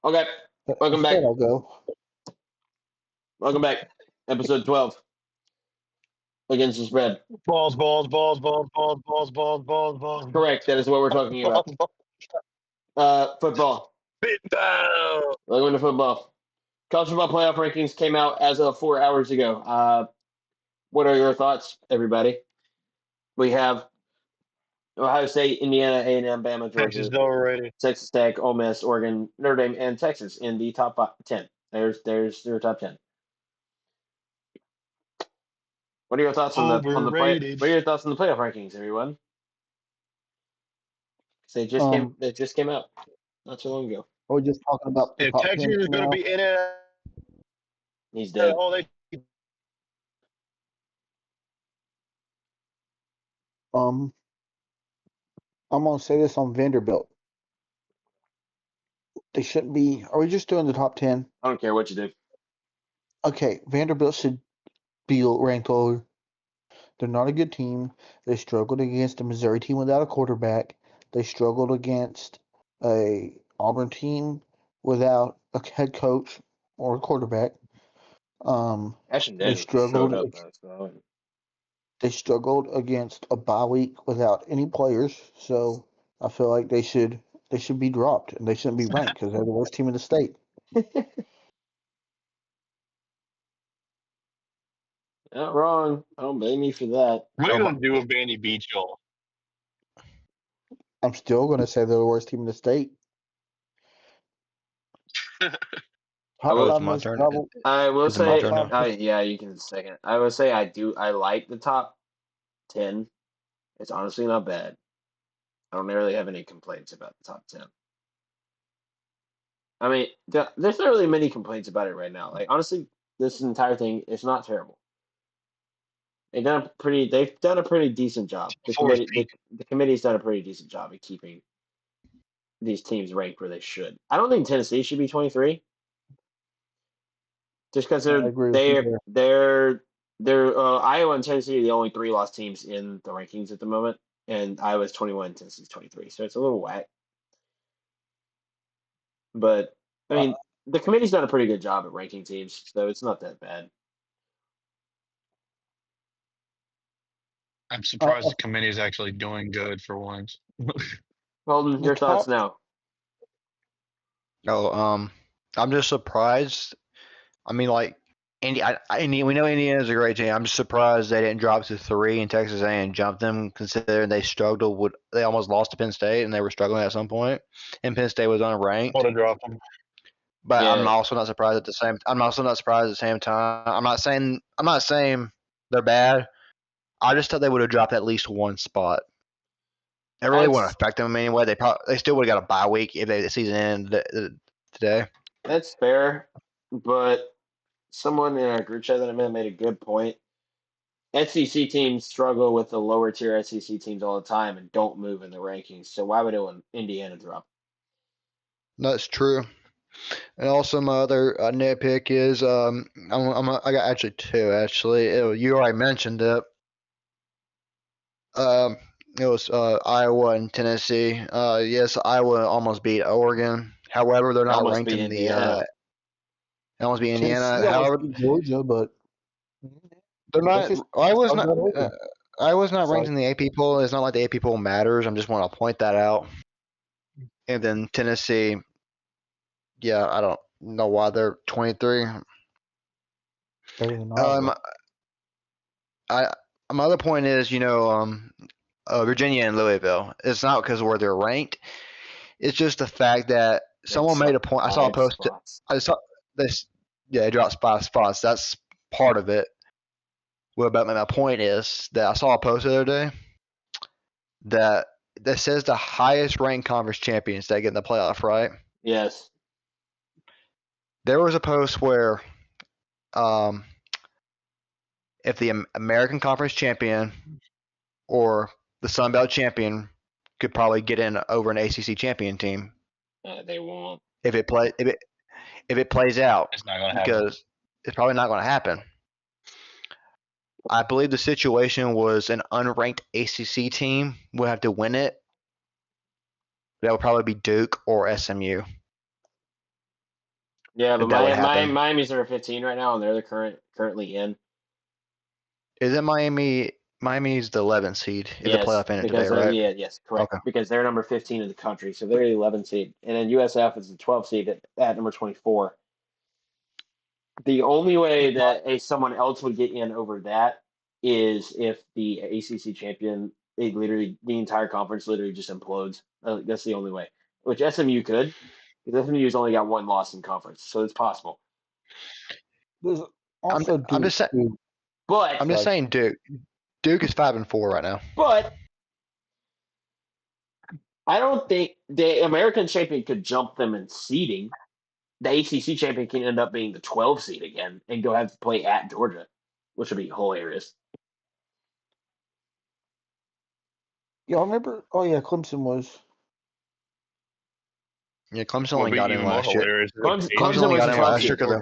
Okay, welcome back. Instead, I'll go. Welcome back. Episode 12. Against the spread. Balls, balls, balls, balls, balls, balls, balls, balls, balls. Correct. That is what we're talking about. Football. Bit down. Welcome to football. College football playoff rankings came out as of 4 hours ago. What are your thoughts, everybody? We have Ohio State, Indiana, A&M, Bama, Texas Georgia, already. Texas Tech, Ole Miss, Oregon, Notre Dame, and Texas in the top 10. There's your top 10. What are your thoughts on the play? Overrated. What are your thoughts on the playoff rankings, everyone? They just came out not too long ago. We're just talking about the If top Texas 10 is for going to now. be in it, He's dead. all they I'm gonna say this on Vanderbilt. They shouldn't be. Are we just doing the top 10? I don't care what you do. Okay, Vanderbilt should be ranked lower. They're not a good team. They struggled against a Missouri team without a quarterback. They struggled against a Auburn team without a head coach or a quarterback. Ashton They Daniels showed struggled. up though. So. They struggled against a bye week without any players. So I feel like they should be dropped and they shouldn't be ranked because they're the worst team in the state. Not wrong. I don't blame you for that. What are you going to do if Vandy beats y'all? I'm still going to say they're the worst team in the state. I will- Top my five turn. travel. I will Is it my say, turn now? yeah, you can second. I will say I like the top 10. It's honestly not bad. I don't really have any complaints about the top 10. I mean, there's not really many complaints about it right now. Like honestly, this entire thing is not terrible. They've done a pretty decent job. The committee's done a pretty decent job of keeping these teams ranked where they should. I don't think Tennessee should be 23. Just because I agree with you there. they're Iowa and Tennessee are the only 3 lost teams in the rankings at the moment, and Iowa's 21, Tennessee's 23, so it's a little whack. But I mean, the committee's done a pretty good job at ranking teams, so it's not that bad. I'm surprised the committee is actually doing good for once. Holden, your thoughts now? Oh, I'm just surprised. I mean, like, we know Indiana's a great team. I'm just surprised they didn't drop to 3 and Texas A&M jumped them, considering they struggled they almost lost to Penn State and they were struggling at some point, and Penn State was unranked. Would have dropped them. But Yeah. I'm also not surprised at the same time. I'm not saying they're bad. I just thought they would have dropped at least one spot. It really wouldn't affect them anyway. They still would have got a bye week if the season ended today. That's fair, but someone in our group chat that I met made a good point. SEC teams struggle with the lower tier SEC teams all the time and don't move in the rankings. So why would Indiana drop? That's true. And also, my other nitpick is I got actually 2. Actually, you already mentioned it. It was Iowa and Tennessee. Yes, Iowa almost beat Oregon. However, they're not Almost ranked beat in Indiana. the. Almost beat Indiana. Tennessee However, almost beat Georgia, but they're not. Iowa's not. Oregon. Iowa's not Sorry. ranked in the AP poll. It's not like the AP poll matters. I just want to point that out. And then Tennessee. Yeah, I don't know why they're 23. Better than Iowa. My other point is, Virginia and Louisville. It's not because where they're ranked. It's just the fact that someone made a point. I saw a post. Spots. I saw this. Yeah, it dropped 5 spots. That's part of it. But my point is that I saw a post the other day that says the highest ranked conference champions that get in the playoff, right? Yes. There was a post where if the American Conference champion or the Sun Belt champion could probably get in over an ACC champion team. They won't. If it plays out, It's not going to happen. because it's probably not going to happen. I believe the situation was an unranked ACC team would have to win it. That would probably be Duke or SMU. Yeah, but if that would happen. Miami's number 15 right now, and they're currently in. Isn't Miami? Miami's the 11th seed if the Yes, playoff ended today, because right? yes, correct. Okay. Because they're number 15 in the country, so they're the 11th seed, and then USF is the 12th seed at number 24. The only way that someone else would get in over that is if the ACC champion, the entire conference literally just implodes. That's the only way. Which SMU could, because SMU's only got one loss in conference, so it's possible. There's I'm also I'm just saying. Duke. But I'm just saying Duke. Duke is 5-4 right now. but I don't think the American champion could jump them in seeding. The ACC champion can end up being the 12 seed again and go have to play at Georgia, which would be hilarious. Yeah, I remember. Oh yeah, Clemson was. Yeah, Clemson What only would be got in even more last year. hilarious is Clemson, if Clemson Clemson only was got the in 12 last year seed.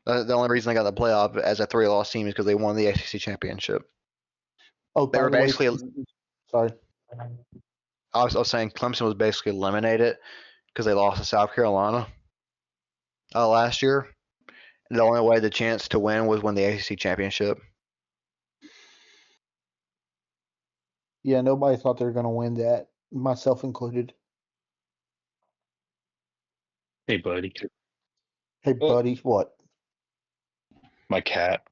because the only reason they got the playoff as a 3-loss team is because they won the ACC championship. Oh, They by were the way, basically. sorry. I was saying Clemson was basically eliminated because they lost to South Carolina last year. And the only way the chance to win was win the ACC championship. Yeah, nobody thought they were going to win that, myself included. hey, buddy, Hey, buddy, what? my cat.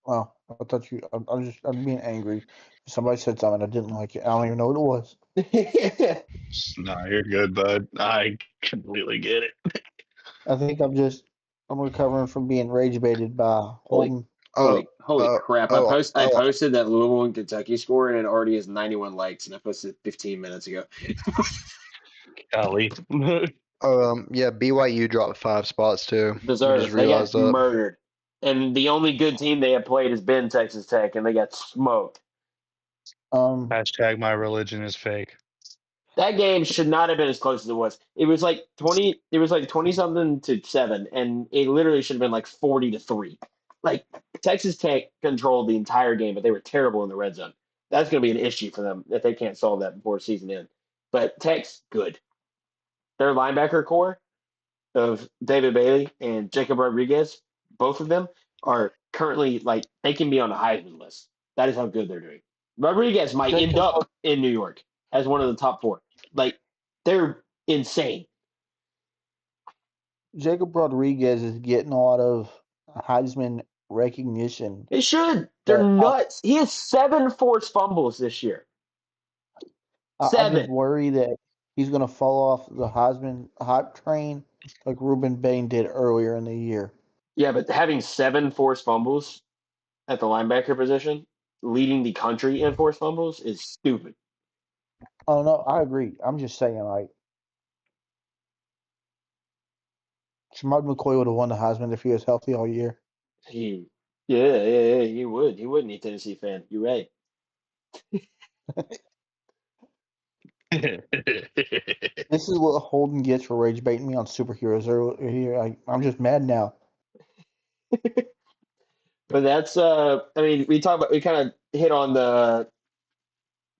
Oh, I thought you. I'm being angry. Somebody said something I didn't like it. I don't even know what it was. Nah, you're good, bud. I completely get it. I think I'm recovering from being rage baited by Holy Holden. Oh, holy crap. oh, I oh, posted that Louisville and Kentucky score and it already has 91 likes and I posted 15 minutes ago. Golly. yeah, BYU dropped 5 spots too. I just Deserved. They got realized that. murdered. And the only good team they have played has been Texas Tech and they got smoked. Hashtag my religion is fake. That game should not have been as close as it was. It was like 20 something to 7 and it literally should have been like 40 to 3. Like Texas Tech controlled the entire game, but they were terrible in the red zone. That's going to be an issue for them if they can't solve that before season end. But Tech's good. Their linebacker core of David Bailey and Jacob Rodriguez, both of them are currently like they can be on the Heisman list. That is how good they're doing. Rodriguez might end Jacob up in New York as one of the top 4. Like they're insane. Jacob Rodriguez is getting a lot of Heisman recognition. They should. They're But nuts. He has 7 forced fumbles this year. I just 7. worry that he's going to fall off the Heisman hype train like Ruben Bain did earlier in the year. Yeah, but having 7 forced fumbles at the linebacker position, leading the country in forced fumbles, is stupid. Oh no, I agree. I'm just saying, like, Shamad McCoy would have won the Heisman if he was healthy all year. Yeah, he would. He would need Tennessee fan. You're right. This is what Holden gets for rage baiting me on superheroes earlier here. I'm just mad now. But that's I mean, we kind of hit on the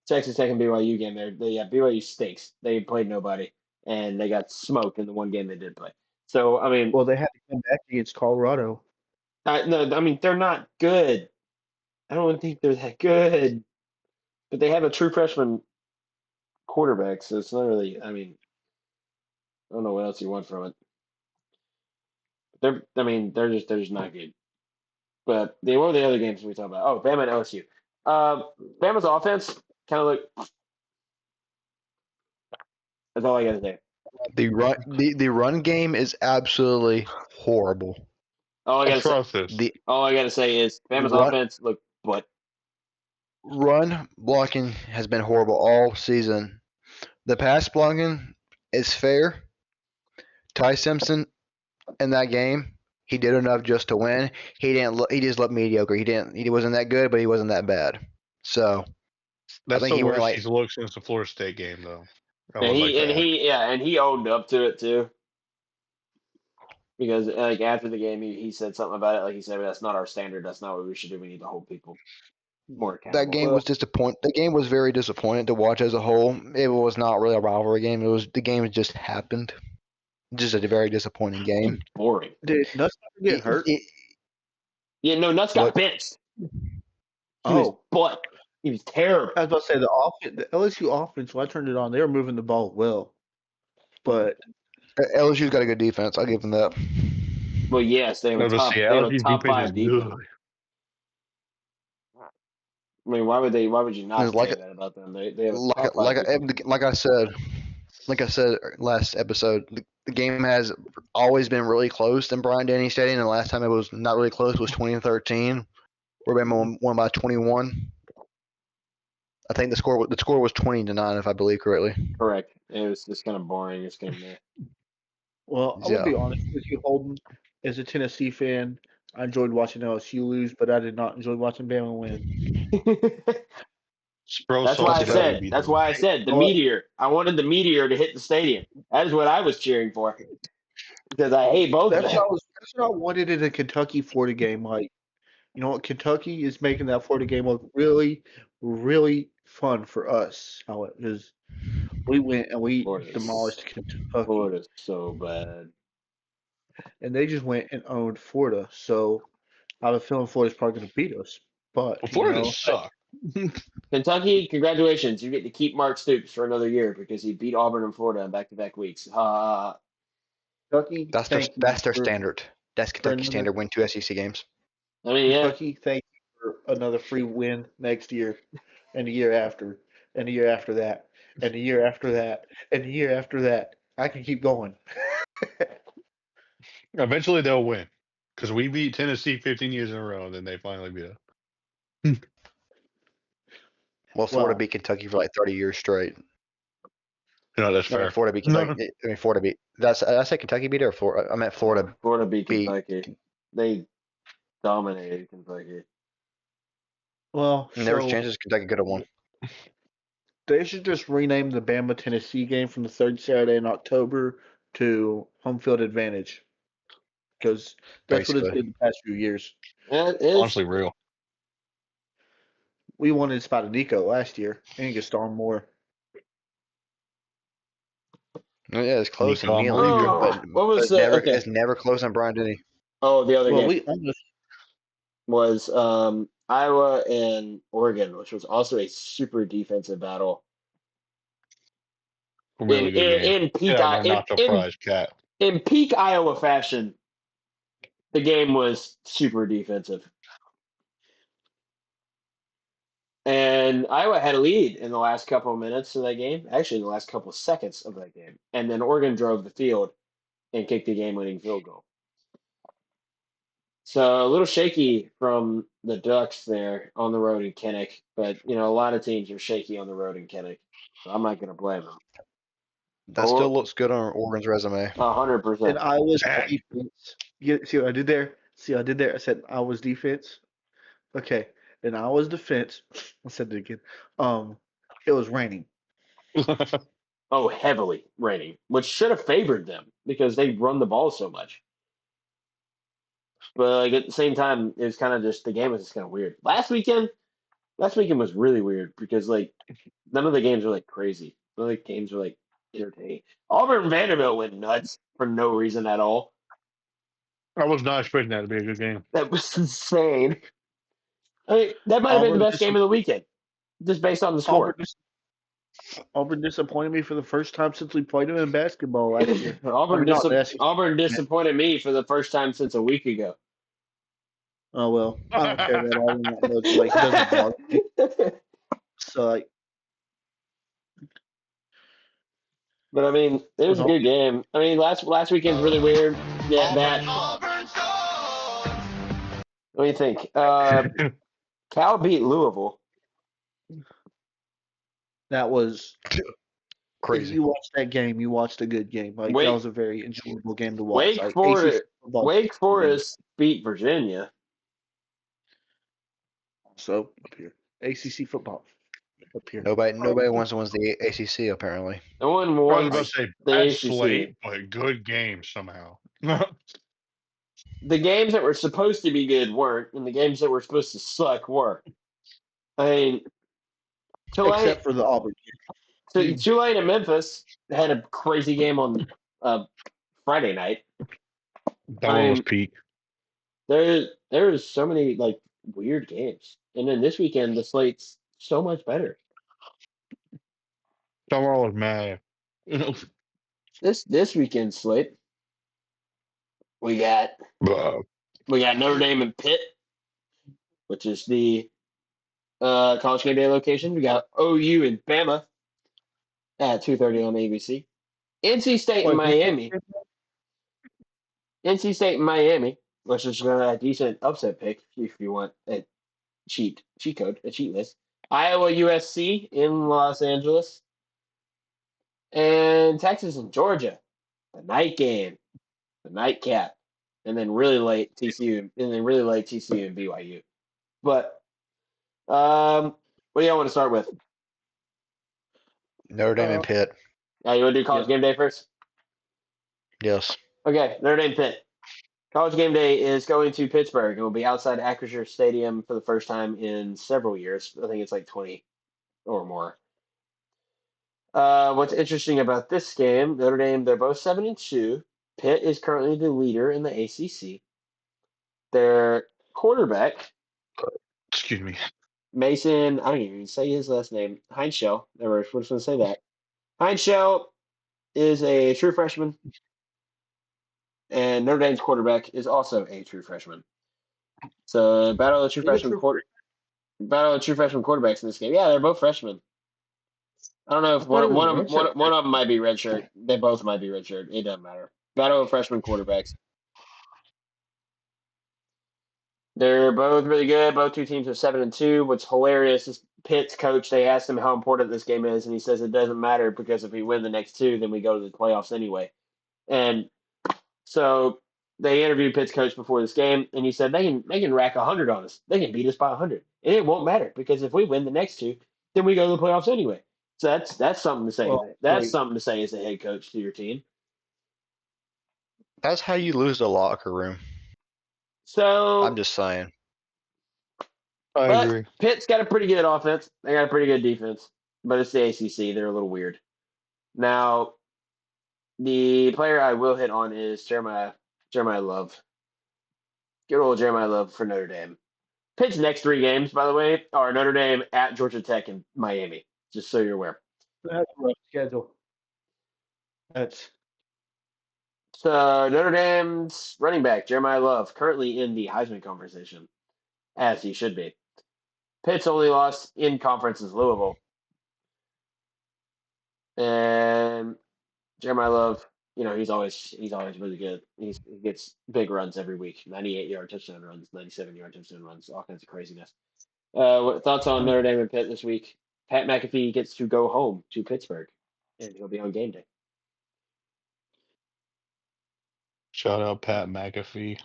Texas Tech and BYU game there. BYU stinks. They played nobody and they got smoked in the one game they did play. So I mean, Well, they had to come back against Colorado. no, I mean they're not good. I don't think they're that good. But they have a true freshman quarterback, so it's not really. I mean, I don't know what else you want from it. They're just not good. But what were the other games we talked about? Oh, Bama and OSU. Bama's offense kind of look. That's all I got to say. The run game is absolutely horrible. All I got to say. Atrocious. All I got to say is Bama's Run offense look what. run blocking has been horrible all season. The pass blocking is fair. Ty Simpson in that game, he did enough just to win. He didn't look. He just looked mediocre. He wasn't that good, but he wasn't that bad. So I That's think the he went worst like he's looked since the Florida State game, though. I And would like he to and add. he yeah, and he owned up to it too. Because like after the game, he said something about it. Like he said, that's not our standard. That's not what we should do. We need to hold people more that accountable. game Well, was disappoint. The game was very disappointing to watch as a whole. It was not really a rivalry game. The game just happened. Just a very disappointing game. Boring. Did Nuts get hurt? Yeah, no, Nuts got What? benched. He was terrible. I was about to say the LSU offense. When I turned it on, they were moving the ball well, but LSU's got a good defense. I'll give them that. Well, yes, they have a No, but top. see, They have a LSU's top defense is 5 defense. good. I mean, why would you not Like say that about them? They have a top 5 defense. like I said last episode, the game has always been really close in Bryant Denny Stadium. And the last time it was not really close was 2013, where they won by 21. I think the score was 20-9, if I believe correctly. Correct. It was just kind of boring. It's kind of meh. well, I'm Yeah. gonna be honest with you, Holden. As a Tennessee fan, I enjoyed watching LSU lose, but I did not enjoy watching Bama win. Sproles That's saw why I somebody said. beat That's them. why I said the Well, meteor. I wanted the meteor to hit the stadium. That is what I was cheering for because I hate both of That's them. what I wanted in a Kentucky Florida game. Like, you know what? Kentucky is making that Florida game look really, really fun for us. How it is. We went and we demolished Kentucky, Florida's so bad. and they just went and owned Florida. So I have a feeling Florida's probably going to beat us. But Well, Florida suck. Kentucky, congratulations! You get to keep Mark Stoops for another year because he beat Auburn and Florida in back-to-back weeks. Kentucky, That's thank you their for standard. That's Kentucky another standard. Win 2 SEC games. I mean, yeah, Kentucky. Thank you for another free win next year, and the year after, and the year after that, and the year after that, and the year after that. I can keep going. Eventually they'll win because we beat Tennessee 15 years in a row, and then they finally beat us. Well, Florida Well, beat Kentucky for like 30 years straight. No, that's I mean, fair. Florida beat Kentucky. I mean, Florida beat. Did I say Kentucky beat it or Florida? I meant Florida Florida beat beat. Kentucky. They dominated Kentucky. well, And there was so chances Kentucky could have won. they should just rename the Bama Tennessee game from the third Saturday in October to home field advantage because that's what it's Basically, been the past few years. Yeah, it is. Honestly, real. We won in spot of Nico last year and get Storm Moore. yeah, it's close in Nico Neyland, Oh, but what was okay? it's never close in Bryant Denny. Oh, the other Well, game we almost was Iowa and Oregon, which was also a super defensive battle Really good game. in peak Yeah, we're not surprised, Cat. in peak Iowa fashion. The game was super defensive. And Iowa had a lead in the last couple of minutes of that game, actually in the last couple of seconds of that game. And then Oregon drove the field and kicked the game-winning field goal. So a little shaky from the Ducks there on the road in Kinnick, but a lot of teams are shaky on the road in Kinnick. So I'm not going to blame them. That still looks good on Oregon's resume. 100%. in Iowa's Dang. defense. See what I did there? See what I did there? I said Iowa's defense. Okay. In Iowa's defense, I said it again. It was raining. Oh, heavily raining, which should have favored them because they run the ball so much. But like at the same time, it was kind of just the game was just kind of weird. Last weekend was really weird because like none of the games were like crazy. None of the games were like entertaining. Auburn and Vanderbilt went nuts for no reason at all. I was not expecting that to be a good game. That was insane. I mean, that might have been the best game of the weekend, just based on the score. Auburn disappointed me for the first time since we played them in basketball last year. Auburn disappointed me for the first time since a week ago. Oh well, I don't care about Auburn that much. Like, it doesn't bother me. So like, But I mean, it was a good game. I mean, last weekend's really weird. Yeah, that. What do you think? Cal beat Louisville. that was Crazy. If you watched that game, you watched a good game. Like, that was a very enjoyable game to watch. Wake Forest beat Virginia. So up here, ACC football up here. Nobody wants to win the ACC apparently. No one I was won about to say the bad ACC. slate, but good game somehow. The games that were supposed to be good weren't, and the games that were supposed to suck were. I mean, Except for the Auburn game. Tulane and Memphis had a crazy game on Friday night. That I one was mean, peak. there's so many like weird games, and then this weekend the slate's so much better. That one was mad. This weekend slate we got Blah. Notre Dame and Pitt, which is the college game day location. We got OU and Bama at 2:30 on ABC. NC State and Wait, Miami. NC State and Miami, which is a decent upset pick if you want a cheat code, a cheat list. Iowa USC in Los Angeles, and Texas and Georgia, the night game, the nightcap, and then really late TCU, and BYU. But what do y'all want to start with? Notre Dame and Pitt. You want to do college game day first? Yes. Okay, Notre Dame Pitt. College game day is going to Pittsburgh. It will be outside Acrisure Stadium for the first time in several years. I think it's like 20 or more. What's interesting about this game, Notre Dame, they're both 7-2. Pitt is currently the leader in the ACC. Their quarterback, Excuse me. Mason, I don't even say his last name, Heinschel. Never was going to say that. Heinschel is a true freshman, and Notre Dame's quarterback is also a true freshman. So battle of true freshman quarterbacks in this game. Yeah, they're both freshmen. I don't know I if thought it was redshirt. one of them might be redshirt. They both might be redshirt. It doesn't matter. Battle of freshman quarterbacks. They're both really good. Both two teams are 7-2. What's hilarious is Pitt's coach. They asked him how important this game is, and he says it doesn't matter because if we win the next two, then we go to the playoffs anyway. And so they interviewed Pitt's coach before this game, and he said they can rack 100 on us. They can beat us by 100, and it won't matter because if we win the next two, then we go to the playoffs anyway. So that's something to say. Well, That's wait. something to say as a head coach to your team. That's how you lose the locker room. So, I'm just saying. I but agree. Pitt's got a pretty good offense. They got a pretty good defense, but it's the ACC. They're a little weird. Now, the player I will hit on is Jeremiah Love. Good old Jeremiah Love for Notre Dame. Pitt's next three games, by the way, are Notre Dame at Georgia Tech and Miami. Just so you're aware. That's a rough schedule. That's So Notre Dame's running back Jeremiah Love currently in the Heisman conversation, as he should be. Pitt's only loss in conference is Louisville, and Jeremiah Love, he's always really good. He gets big runs every week, 98-yard touchdown runs, 97-yard touchdown runs, all kinds of craziness. What thoughts on Notre Dame and Pitt this week? Pat McAfee gets to go home to Pittsburgh, and he'll be on game day. Shout out Pat McAfee.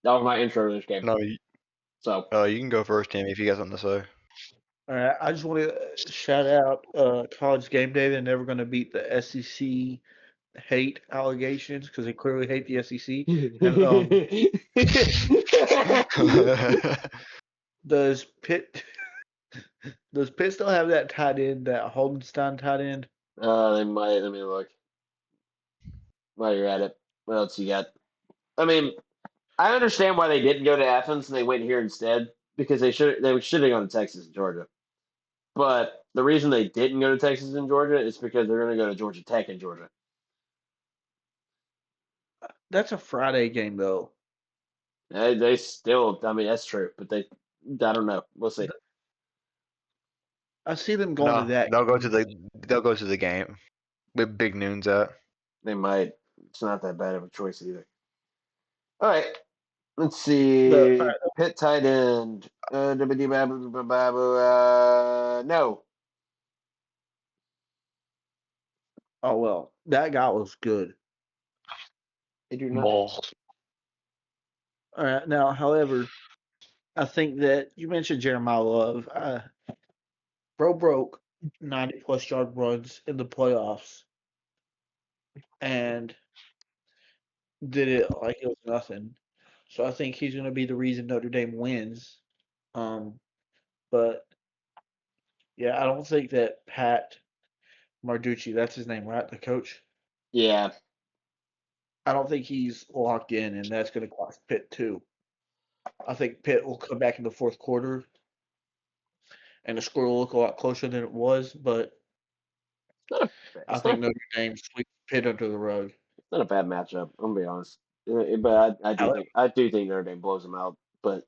That was my intro to this game. No, So you can go first, Tim, if you got something to say. all right. I just want to shout out College Game Day. They're never going to beat the SEC hate allegations because they clearly hate the SEC. And does Pitt still have that tight end, that Holdenstein tight end? they might. Let me look. While you're at it, what else you got? I mean, I understand why they didn't go to Athens and they went here instead because they should have gone to Texas and Georgia. But the reason they didn't go to Texas and Georgia is because they're going to go to Georgia Tech and Georgia. That's a Friday game, though. They still, I mean, that's true, but I don't know. We'll see. I see them going to No, that. they'll go to the game with Big Noon's at. They might. It's not that bad of a choice either. All right. Let's see. Pitt tight end. No. Oh well, that guy was good. They do not. Balls. All right. Now, however, I think that you mentioned Jeremiah Love. Bro broke 90+ yard runs in the playoffs and did it like it was nothing. So I think he's going to be the reason Notre Dame wins. But yeah, I don't think that Pat Marducci, that's his name, right? The coach. Yeah. I don't think he's locked in, and that's going to cost Pitt too. I think Pitt will come back in the fourth quarter, and the score will look a lot closer than it was. But I It's think not, Notre Dame sweeps Pitt under the rug. it's not a bad matchup. I'm gonna be honest. But I do However, think Notre Dame blows them out. But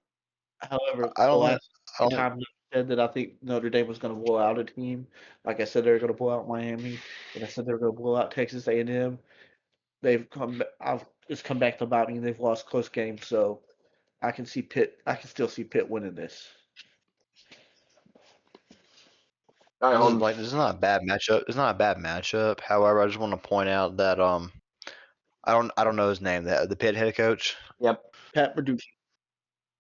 however, I the don't think. last I don't. time I said that I think Notre Dame was going to blow out a team, like I said they were going to blow out Miami, and I said they were going to blow out Texas A&M. They've come. It's come back to bite me. They've lost close games, so I can see Pitt. I can still see Pitt winning this. all right, Holmes. This is not a bad matchup. It's not a bad matchup. However, I just want to point out that I don't know his name. The Pitt head coach. Yep. Pat Verducci.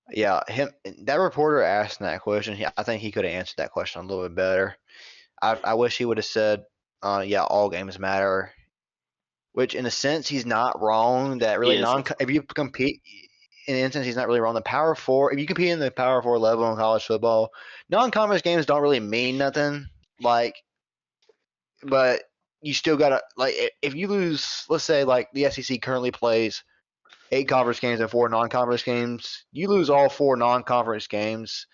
Yeah, him. That reporter asked that question. I think he could have answered that question a little bit better. I wish he would have said, yeah, all games matter. Which, in a sense, he's not wrong. That really Yes. if you compete, in an instance, he's not really wrong. The Power Four, if you compete in the Power Four level in college football, non-conference games don't really mean nothing. But you still gotta if you lose, let's say the SEC currently plays 8 conference games and 4 non-conference games. You lose all 4 non-conference games,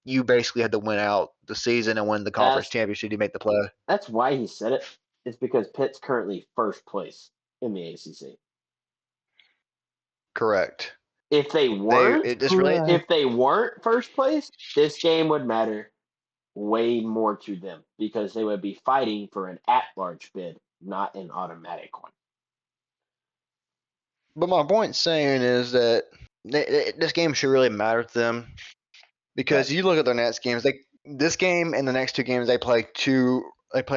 you basically had to win out the season and win the conference championship to make the play. That's why he said it. It's because Pitt's currently first place in the ACC. Correct. If they weren't, Correct. if they weren't first place, this game would matter way more to them because they would be fighting for an at-large bid, not an automatic one. But my point saying is that this game should really matter to them because you look at their next games. This game and the next 2 games they play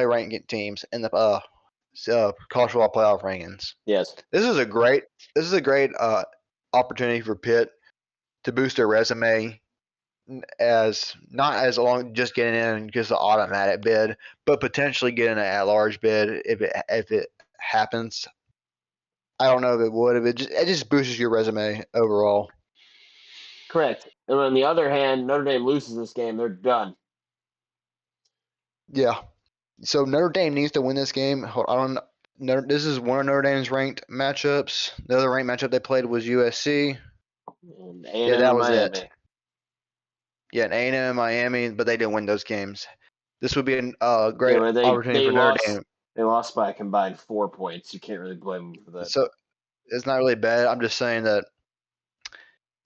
ranked teams in the college football playoff rankings. Yes. This is a great opportunity for Pitt to boost their resume as not as long just getting in just an automatic bid, but potentially getting an at-large bid if it happens. I don't know if it would. If it just boosts your resume overall. Correct. And on the other hand, Notre Dame loses this game, they're done. Yeah. So Notre Dame needs to win this game. I don't know. This is one of Notre Dame's ranked matchups. The other ranked matchup they played was USC. And Yeah, that was Miami. it. Yeah, and A&M and Miami, but they didn't win those games. This would be a great opportunity for Notre Dame. They lost by a combined 4 points. You can't really blame them for that. So it's not really bad. I'm just saying that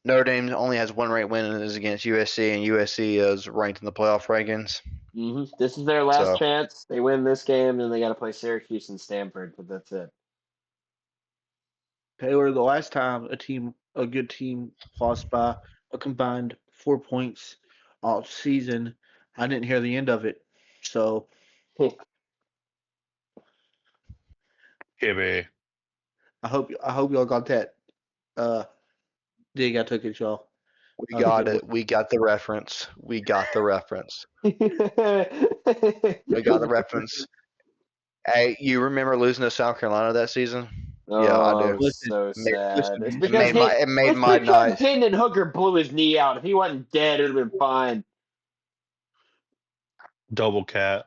Notre Dame only has one ranked win and it is against USC, and USC is ranked in the playoff rankings. Mm-hmm. This is their last chance. They win this game, and they got to play Syracuse and Stanford, but that's it. Taylor, the last time a good team lost by a combined 4 points all season, I didn't hear the end of it. So Kibby. I hope y'all got that dig I took at y'all. We got it. We got the reference. We got the reference. Hey, you remember losing to South Carolina that season? Oh, yeah, I do. It was so sad. It's because it made my night. Hendon Hooker blew his knee out. If he wasn't dead, it would have been fine. Double cat.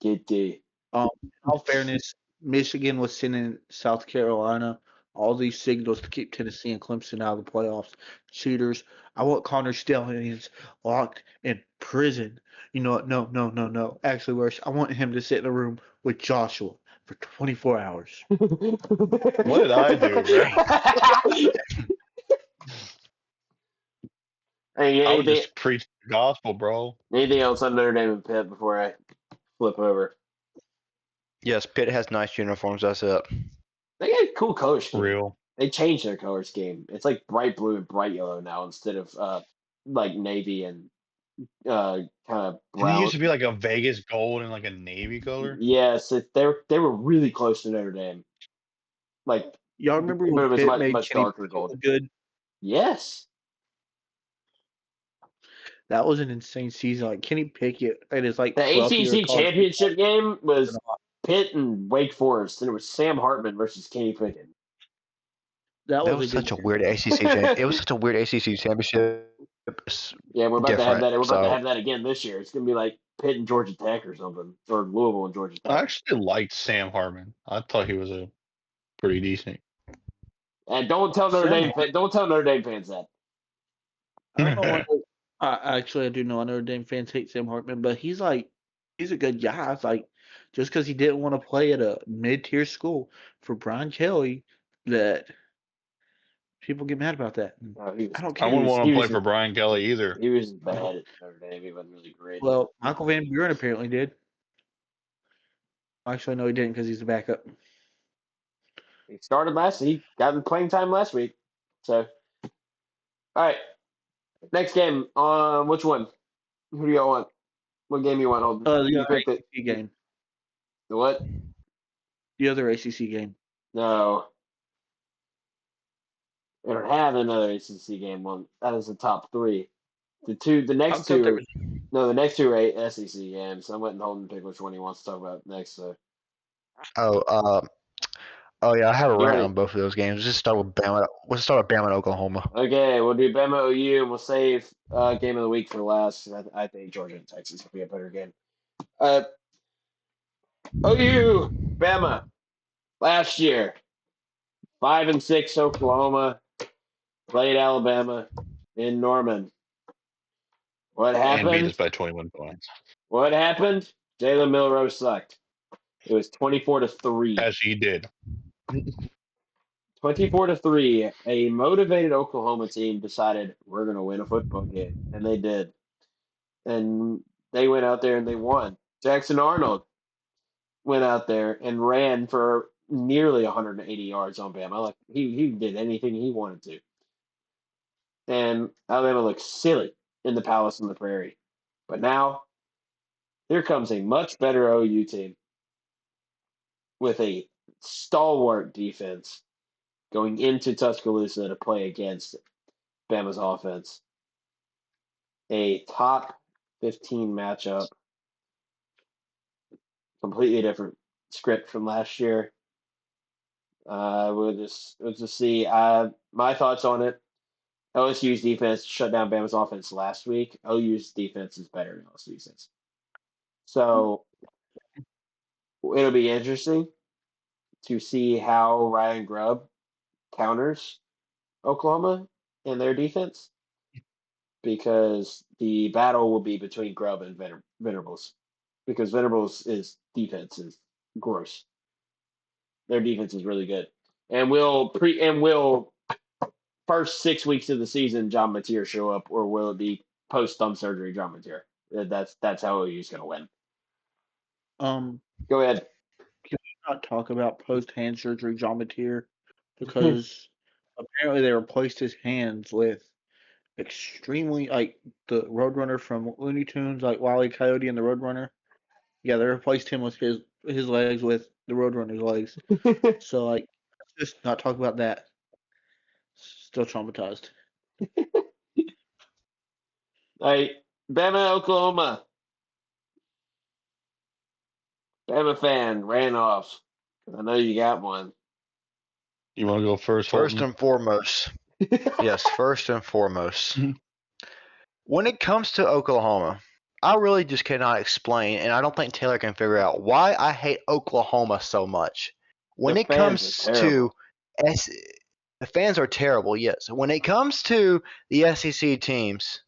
Get D. In all fairness, Michigan was sending South Carolina all these signals to keep Tennessee and Clemson out of the playoffs. Cheaters. I want Connor Stalions locked in prison. You know what? No. Actually, worse. I want him to sit in a room with Joshua for 24 hours. What did I do, bro? I was just preaching the gospel, bro. Anything else on Notre Dame and Pitt before I flip over? Yes, Pitt has nice uniforms. That's it. They got a cool color scheme. Real. They changed their color scheme. It's like bright blue and bright yellow now instead of like navy and kind of brown. It used to be like a Vegas gold and like a navy color. Yes, they were really close to Notre Dame. Like y'all remember when Pitt made much Kenny darker gold. Good? Yes. That was an insane season. Like Kenny Pickett, it is like the ACC championship game was Pitt and Wake Forest, and it was Sam Hartman versus Kenny Pickett. That was such a weird ACC championship. It was such a weird ACC championship. Yeah, we're about to have that. We're about to have that again this year. It's gonna be like Pitt and Georgia Tech or something, or Louisville and Georgia I Tech. actually liked Sam Hartman. I thought he was a pretty decent. And don't tell Notre Sam Dame. Don't tell Notre Dame fans that. I don't know why. Actually, I do know Notre Dame fans hate Sam Hartman, but he's a good guy. It's like just because he didn't want to play at a mid-tier school for Brian Kelly, that people get mad about that. No, he I was. don't I care. wouldn't want He to play was. for Brian Kelly either. He was bad at Notre Dame. He wasn't really great. Well, Michael Van Buren apparently did. Actually, no, he didn't because he's a backup. He started last. He got in playing time last week. So, all right. Next game. Which one? Who do you want? What game you want? Holden? The You other picked it. ACC game. The what? The other ACC game. No. We don't have another ACC game. One that is the top three. The next thought there two. was. No, the next two are SEC games. I'm letting Holden pick which one he wants to talk about next. So Oh yeah, I have a you rant already. on both of those games. Let's just start with Bama. Let's start with Bama and Oklahoma. Okay, we'll do Bama OU and we'll save game of the week for last. I think Georgia and Texas will be a better game. OU Bama last year 5-6 Oklahoma played Alabama in Norman. What And beat us happened? by 21 points. What happened? Jalen Milroe sucked. It was 24-3. As he did. 24-3. A motivated Oklahoma team decided we're going to win a football game, and they did. And they went out there and they won. Jackson Arnold went out there and ran for nearly 180 yards on Bama. Like he did anything he wanted to. And Alabama looked silly in the Palace on the Prairie. But now here comes a much better OU team with a stalwart defense going into Tuscaloosa to play against Bama's offense. A top 15 matchup, completely different script from last year. We'll just see. My thoughts on it. LSU's defense shut down Bama's offense last week. OU's defense is better than LSU's defense. So it'll be interesting to see how Ryan Grubb counters Oklahoma and their defense because the battle will be between Grubb and Venerables because Venerables' defense is gross. Their defense is really good. And will first 6 weeks of the season John Mateer show up or will it be post thumb surgery John Mateer? That's how OU's going to win. Go ahead. Can we not talk about post hand surgery John Mateer because apparently they replaced his hands with extremely the Roadrunner from Looney Tunes, like Wile E. Coyote and the Roadrunner. Yeah, they replaced him with his legs with the Roadrunner's legs. So let's just not talk about that. Still traumatized. Hey, Bama, Oklahoma. Bama fan ran off. I know you got one. You want to go first, First Holton? and foremost, yes. First and foremost, when it comes to Oklahoma, I really just cannot explain, and I don't think Taylor can figure out why I hate Oklahoma so much. When The it fans comes are to terrible. the fans are terrible, yes. When it comes to the SEC teams,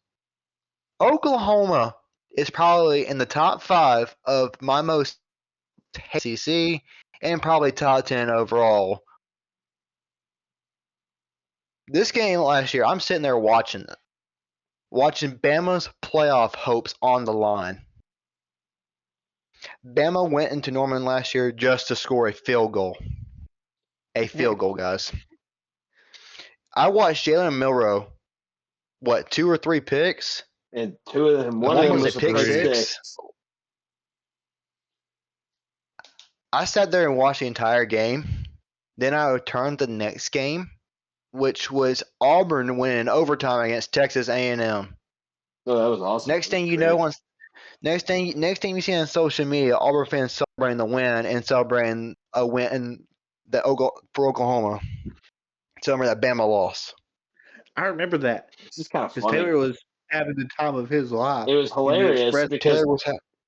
Oklahoma is probably in the top 5 of my most SEC and probably top 10 overall. This game last year, I'm sitting there watching Bama's playoff hopes on the line. Bama went into Norman last year just to score a field goal. A field goal, guys. I watched Jalen Milroe, 2 or 3 picks? And two of them, one of One them was a was a pick pick six. six. I sat there and watched the entire game. Then I returned the next game, which was Auburn winning overtime against Texas A&M. Oh, that was awesome. Next thing you know, next thing you see on social media, Auburn fans celebrating the win and celebrating a win for Oklahoma. Celebrating that Bama loss. I remember that It's just kind of because funny. Taylor was having the time of his life. It was and he hilarious expressed because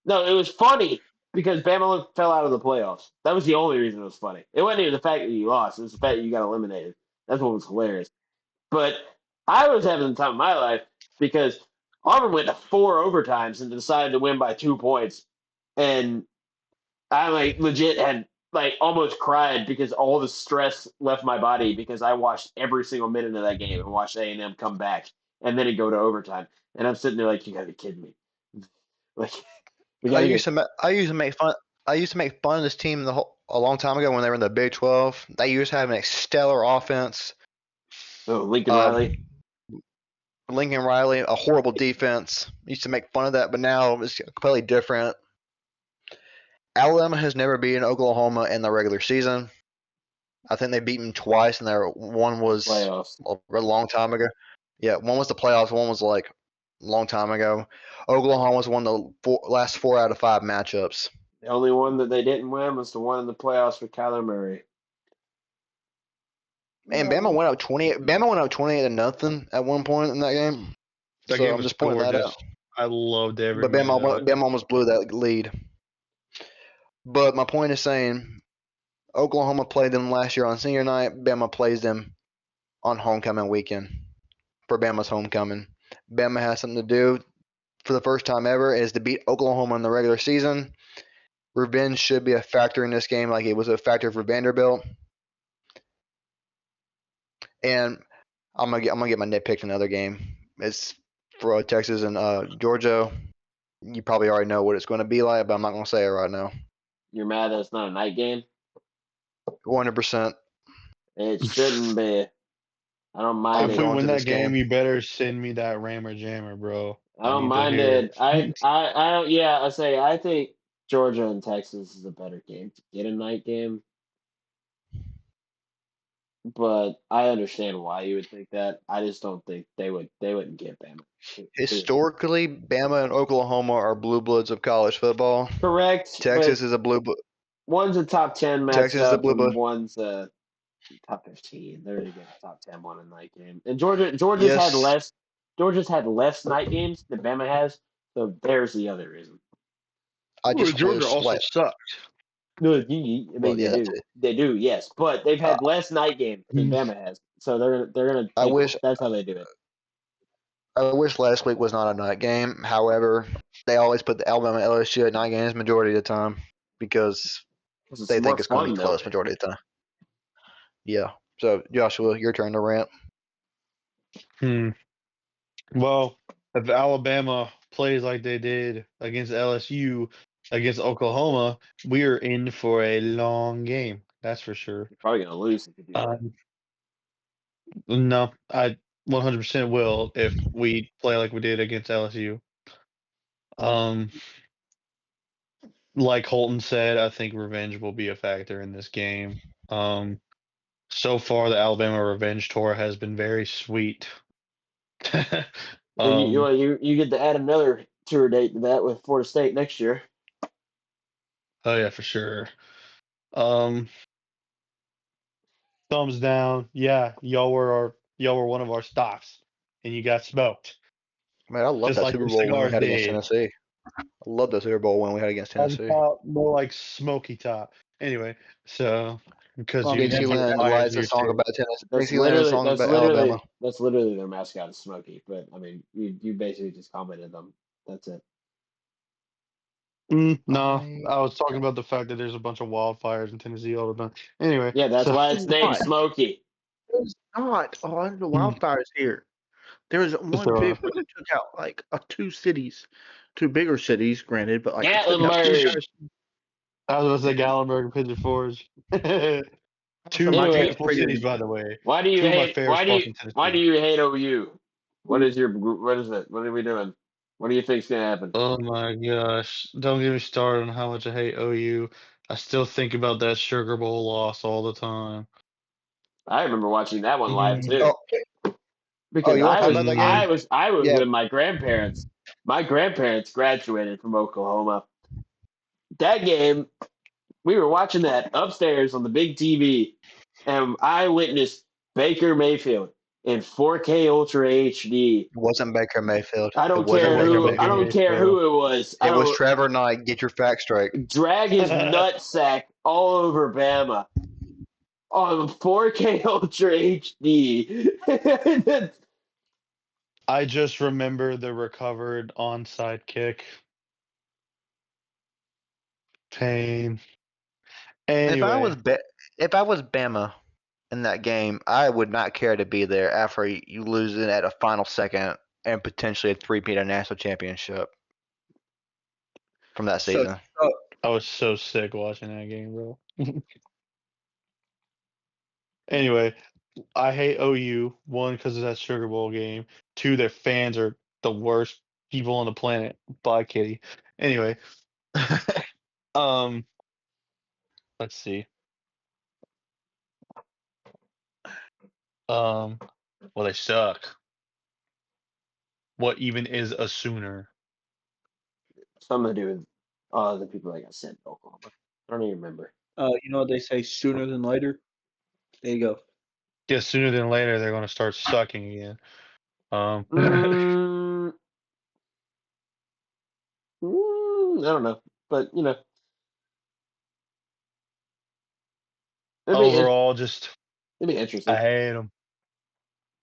No, it was funny because Bama fell out of the playoffs. That was the only reason it was funny. It wasn't even the fact that you lost; it was the fact that you got eliminated. That's what was hilarious. But I was having the time of my life because Auburn went to 4 overtimes and decided to win by 2 points, and I like legit had like almost cried because all the stress left my body because I watched every single minute of that game and watched A&M come back and then it go to overtime. And I'm sitting there like, you gotta be kidding me. Like we I gotta used get to make fun. I used to make fun of this team a long time ago when they were in the Big 12. They used to have a stellar offense. Lincoln Riley. Um, Lincoln Riley, a horrible defense. Used to make fun of that, but now it's completely different. Alabama has never beaten Oklahoma in the regular season. I think they beat them twice, and one was Playoffs. a long time ago. Yeah, one was the playoffs, one was like a long time ago. Oklahoma's won the last 4 out of 5 matchups. The only one that they didn't win was the one in the playoffs with Kyler Murray. And Bama went up 20. Bama went up 28-0 at one point in that game. That So game I'm was just pointing that gorgeous. out. I loved every But minute of it. Bama almost blew that lead. But my point is saying Oklahoma played them last year on senior night. Bama plays them on homecoming weekend for Bama's homecoming. Bama has something to do for the first time ever is to beat Oklahoma in the regular season. Revenge should be a factor in this game, like it was a factor for Vanderbilt. And I'm gonna get my nitpicked another game. It's for Texas and Georgia. You probably already know what it's going to be like, but I'm not going to say it right now. You're mad that it's not a night game? 100%. It shouldn't be. I don't mind If it. we going win to that this game, game. you better send me that Rammer Jammer, bro. I I don't need to mind hear it. it. I don't. Yeah, I think Georgia and Texas is a better game to get a night game, but I understand why you would think that. I just don't think they would. They wouldn't get Bama. Historically, Bama and Oklahoma are blue bloods of college football. Correct, but Texas is a blue blood. one's a top 10 Texas is a matchup blue and blood. one's a top 15. They're gonna get a top 10 one in night game. And Georgia's had Yes, less. Georgia's had less night games than Bama has, so there's the other reason. I Well, just Georgia wish also like sucked. No, I well mean yeah that's it. they do, yes, but they've Uh, had less night games than Bama has, so they're gonna I take. wish That's how they do it. I wish last week was not a night game. However, they always put the Alabama LSU at night games majority of the time because 'Cause it's they more think it's going to be fun though. close majority of the time. Yeah. So Joshua, your turn to rant. Hmm. Well, if Alabama plays like they did against LSU, against Oklahoma, we are in for a long game. That's for sure. You're probably gonna lose if you do that. Um, no, I 100% will if we play like we did against LSU. Um, like Holton said, I think revenge will be a factor in this game. So far, the Alabama revenge tour has been very sweet. Well, um, you get to add another tour date to that with Florida State next year. oh yeah, for sure. Um, thumbs down. Yeah, y'all were one of our stops, and you got smoked, Man, I love just that like Super your Bowl win we cigars had against did. Tennessee. I love that Super Bowl win we had against On Tennessee. top, more like smoky top. Anyway, so because you had your Dixieland fires in lights a your song tail. about Tennessee. Dixieland songs about Alabama. That's literally their mascot is Smokey. But I mean, you basically just commented them. That's it. No, I I was talking about the fact that there's a bunch of wildfires in Tennessee all the time. Anyway, Yeah, that's so why it's named Not. Smokey. It's not. Oh, the mm, wildfires here. There was yes, one there big are. one that took out like two cities, two bigger cities, granted, but like it took out two Gatlinburg. cities. I was going to say And Gallenberg and Pigeon Forge. so Two my team Anyway, was beautiful pretty. cities, by the way. why do you Two of my hate? favorite spots in Why do Tennessee. you hate OU? What is your? What is it? What are we doing? What do you think's gonna happen? Oh my gosh. Don't get me started on how much I hate OU. I still think about that Sugar Bowl loss all the time. I remember watching that one live Mm, too oh because you want to talk about that game? I was Yeah, with my grandparents. My grandparents graduated from Oklahoma. That game, we were watching that upstairs on the big TV, and I witnessed Baker Mayfield in 4K Ultra HD. It wasn't Baker Mayfield. I It don't wasn't care It Baker wasn't who. I Baker Mayfield. don't care Mayfield. who it was. I It was don't Trevor Knight. Get your facts straight. drag his nutsack all over Bama on 4K Ultra HD. I just remember the recovered onside kick. Pain. If I Anyway, was if I was Bama in that game, I would not care to be there after you lose it at a final second and potentially a three-peat a national championship from that So, season. I was so sick watching that game, bro. Anyway, I hate OU. One, because of that Sugar Bowl game. Two, their fans are the worst people on the planet. Bye, Kitty. Anyway, um, let's see. Well, they suck. What even is a Sooner? Something to do with the people that got sent to Oklahoma. I don't even remember. you know what they say, sooner than later. There you go. Yeah, sooner than later they're going to start sucking again. I don't know, but Overall, just it'd be I interesting. hate them.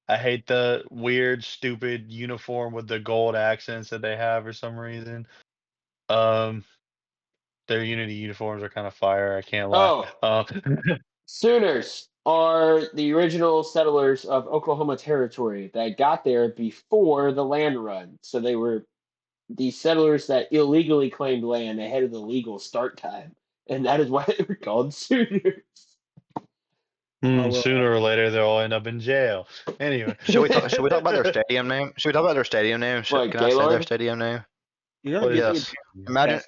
I hate the weird, stupid uniform with the gold accents that they have for some reason. Um, their Unity uniforms are kind of fire. I can't lie. Oh, Sooners are the original settlers of Oklahoma Territory that got there before the land run. So they were the settlers that illegally claimed land ahead of the legal start time. And that is why they were called Sooners. Well, Sooner or later, they'll all end up in jail. Anyway, Should we talk? Should we talk about their stadium name? Should we talk about their stadium name? What, Can I say their Gaylord? stadium name? you know, What is Yes. Imagine,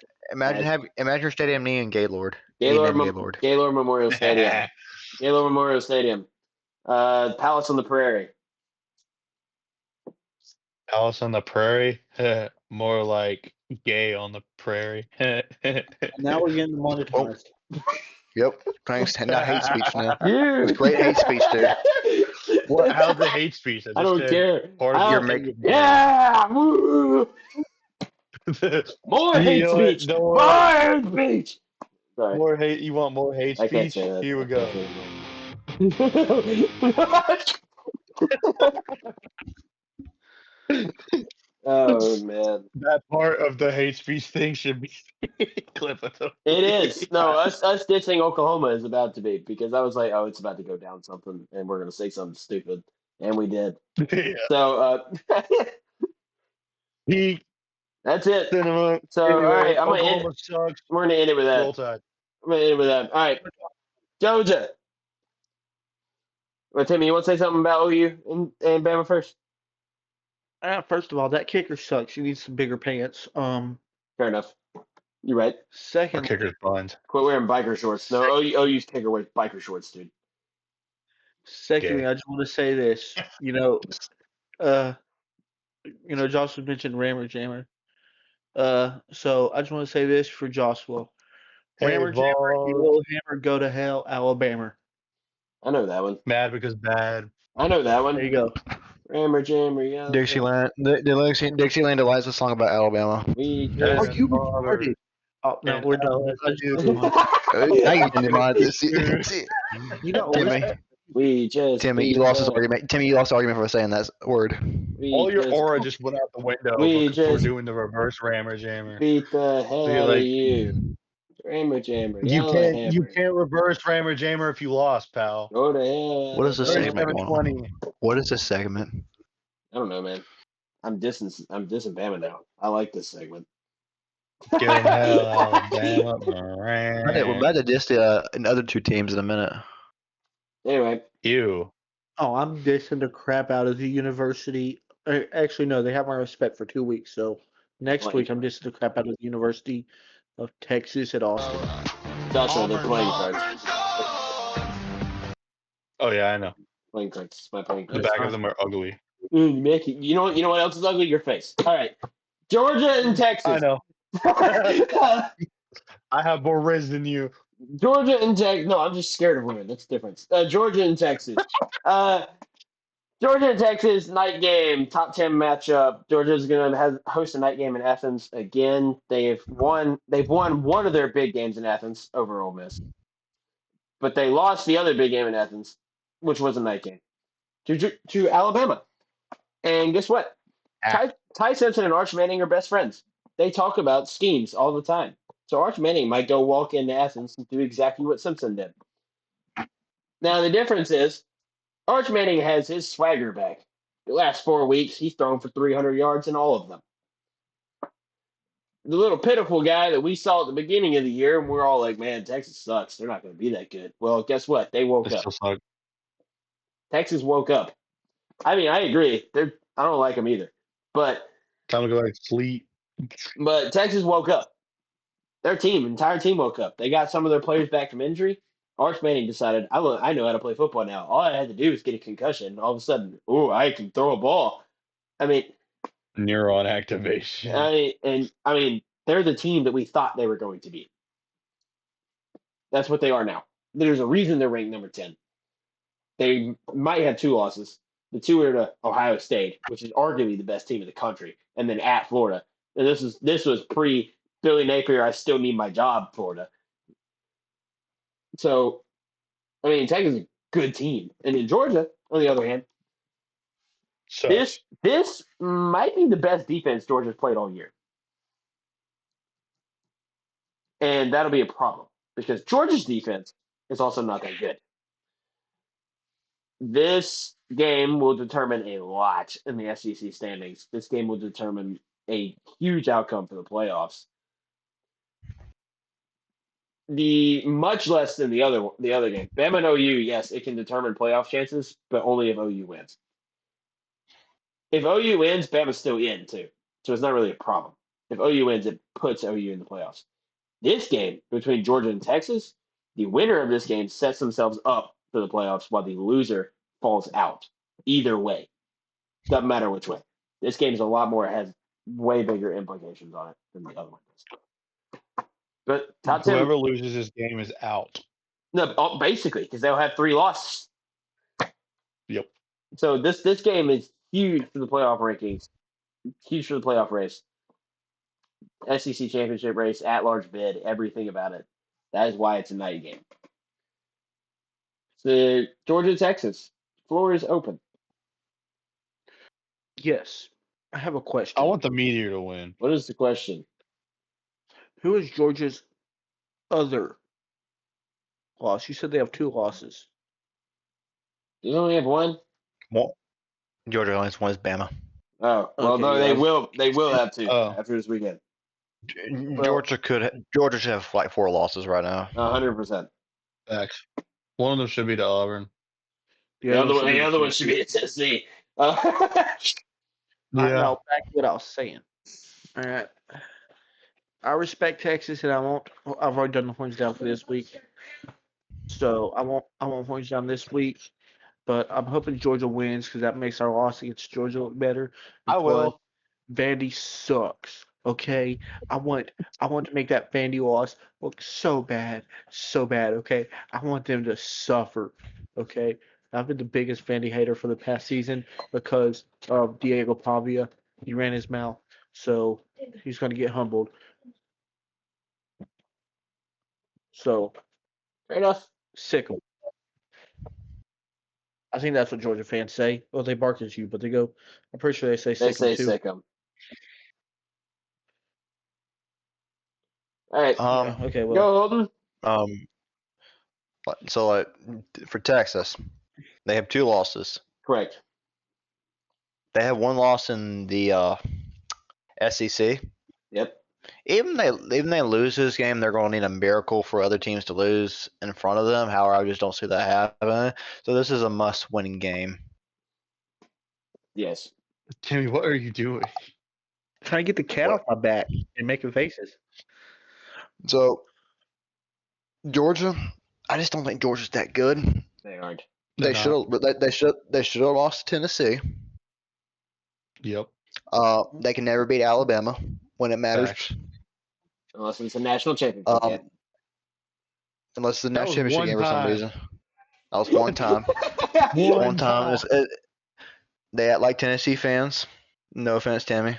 Yes. imagine your stadium name Gaylord. Gaylord, Name Gaylord. Gaylord Memorial Stadium. Gaylord Memorial Stadium. Palace on the Prairie. Alice on the Prairie? More like gay on the prairie. now we're getting monetized. Yep. Thanks. Now hate speech now. Dude. It's great hate speech, dude. What? How's the hate speech? I don't care. Part of You're your making. Yeah! Woo! More hate speech! More hate speech! Sorry. More hate. You want more hate I can't speech? say that. Here we I go. can't say that. Oh, man. That part of the hate speech thing should be clip of the It is. No, us ditching Oklahoma is about to be because I was like, oh, it's about to go down something and we're going to say something stupid. And we did. Yeah. So, Peak that's it. cinema. So, Anyway, all right, Oklahoma sucks. we're going to end it with that. Roll Tide. I'm going to end it with that. All right. Georgia. Well, Timmy, you want to say something about OU and Bama first? First of all, that kicker sucks. He needs some bigger pants. Fair enough. You're right. Our Second, kicker's blind. Quit wearing biker shorts. No, OU's kicker wears biker shorts, dude. secondly, Gay. I just want to say this. Josh was mentioned Rammer Jammer. So I just want to say this for Joshua. Hey, Rammer Jammer, you Vols. little hammer, go to hell, Alabama. I know that one. Mad because bad. I know that one. There you go. Rammer Jammer, yeah. Dixieland. Dixieland Delights a song about Alabama. We Yeah. just. Oh, you Father. retarded. Oh, no, And we're done. I just moved on. Now you can demand this. You got Timmy, We just. Timmy, beat you lost this the- argument. Timmy, you lost the argument for saying that word. We All your just aura just went out the window We for just- doing the reverse rammer jammer. beat the hell So you're out of like- you. Rammer Jammer, You yellow can't hammer. you can't reverse rammer jammer if you lost, pal. Go to hell. What is this Alabama. segment going on? 37-20. What is this segment? I don't know, man. I'm dissing Bama now. I like this segment. Give them hell, Alabama. We're about to diss the other two teams in a minute. Anyway, You. Oh, I'm dissing the crap out of the university. Actually, no, they have my respect for 2 weeks. So next Like- week, I'm dissing the crap out of the University of Texas at Austin. Joshua, they're playing cards. Oh yeah, I know. Playing cards. My playing The cards. back of them are ugly. Mickey, you know what else is ugly? Your face. All right. Georgia and Texas. I know. I have more riz than you. Georgia and Texas. No, I'm just scared of women. That's the difference. Georgia and Texas. Georgia and Texas night game, top 10 matchup. Georgia's going to host a night game in Athens again. They've won one of their big games in Athens over Ole Miss, but they lost the other big game in Athens, which was a night game to Alabama. And guess what? Ty Simpson and Arch Manning are best friends. They talk about schemes all the time. So Arch Manning might go walk into Athens and do exactly what Simpson did. Now the difference is Arch Manning has his swagger back. The last 4 weeks, he's thrown for 300 yards in all of them. The little pitiful guy that we saw at the beginning of the year, and we're all like, man, Texas sucks. They're not going to be that good. Well, guess what? They woke They up. still suck. Texas woke up. I mean, I agree. I don't like them either. But Time to go back to sleep. Texas woke up. Their entire team woke up. They got some of their players back from injury. Arch Manning decided, I know how to play football now. All I had to do was get a concussion. All of a sudden, I can throw a ball. I mean, Neuron activation. they're the team that we thought they were going to be. That's what they are now. There's a reason they're ranked number 10. They might have 2 losses. The 2 are to Ohio State, which is arguably the best team in the country, and then at Florida. And this was pre Billy Napier. I still need my job, Florida. So, Texas is a good team, and in Georgia, on the other hand, Sucks. this might be the best defense Georgia's played all year, and that'll be a problem because Georgia's defense is also not that good. This game will determine a lot in the SEC standings. This game will determine a huge outcome for the playoffs. Much less than the other game. Bama and OU, yes, it can determine playoff chances, but only if OU wins. If OU wins, Bama's still in too, so it's not really a problem. If OU wins, it puts OU in the playoffs. This game between Georgia and Texas, the winner of this game sets themselves up for the playoffs, while the loser falls out. Either way, doesn't matter which way. This game is has way bigger implications on it than the other one does. But top 10, Whoever loses this game is out. no, basically, because they'll have 3 losses. Yep. So this game is huge for the playoff rankings, huge for the playoff race. SEC championship race, at-large bid, everything about it. That is why it's a night game. So Georgia, Texas, floor is open. Yes. I have a question. I want the Meteor to win. What is the question? Who is Georgia's other loss? You said they have 2 losses. Do you only have 1? Well, Georgia only has one is Bama. Oh, well, Okay, no, yeah. they will have 2 Oh. after this weekend. Georgia should have like 4 losses right now. 100%. Facts. One of them should be to Auburn. The other one should be at Tennessee. Now, back to what I was saying. All right. I respect Texas, and I've already done the points down for this week, so I won't points down this week. But I'm hoping Georgia wins because that makes our loss against Georgia look better. I will. Vandy sucks. Okay, I want to make that Vandy loss look so bad. Okay, I want them to suffer. Okay, I've been the biggest Vandy hater for the past season because of Diego Pavia. He ran his mouth, so he's going to get humbled. So, Fair enough. sick 'em. I think that's what Georgia fans say. Well, they bark at you, but they go. I'm pretty sure they say They sick 'em say too. sick 'em. All right. Okay, well, Go, Holden. So like for Texas, they have 2 losses. Correct. They have 1 loss in the SEC. Yep. Even they lose this game, they're going to need a miracle for other teams to lose in front of them. However, I just don't see that happening. So this is a must-win game. Yes. Timmy, what are you doing? trying to get the cat off my back and making faces. So Georgia, I just don't think Georgia's that good. They aren't. They should have lost to Tennessee. Yep. They can never beat Alabama when it matters. Facts. Unless it's a national championship game. Unless it's a That national was championship one game for some time. reason. That was one time. One One time. They act like Tennessee fans. No offense, Tammy.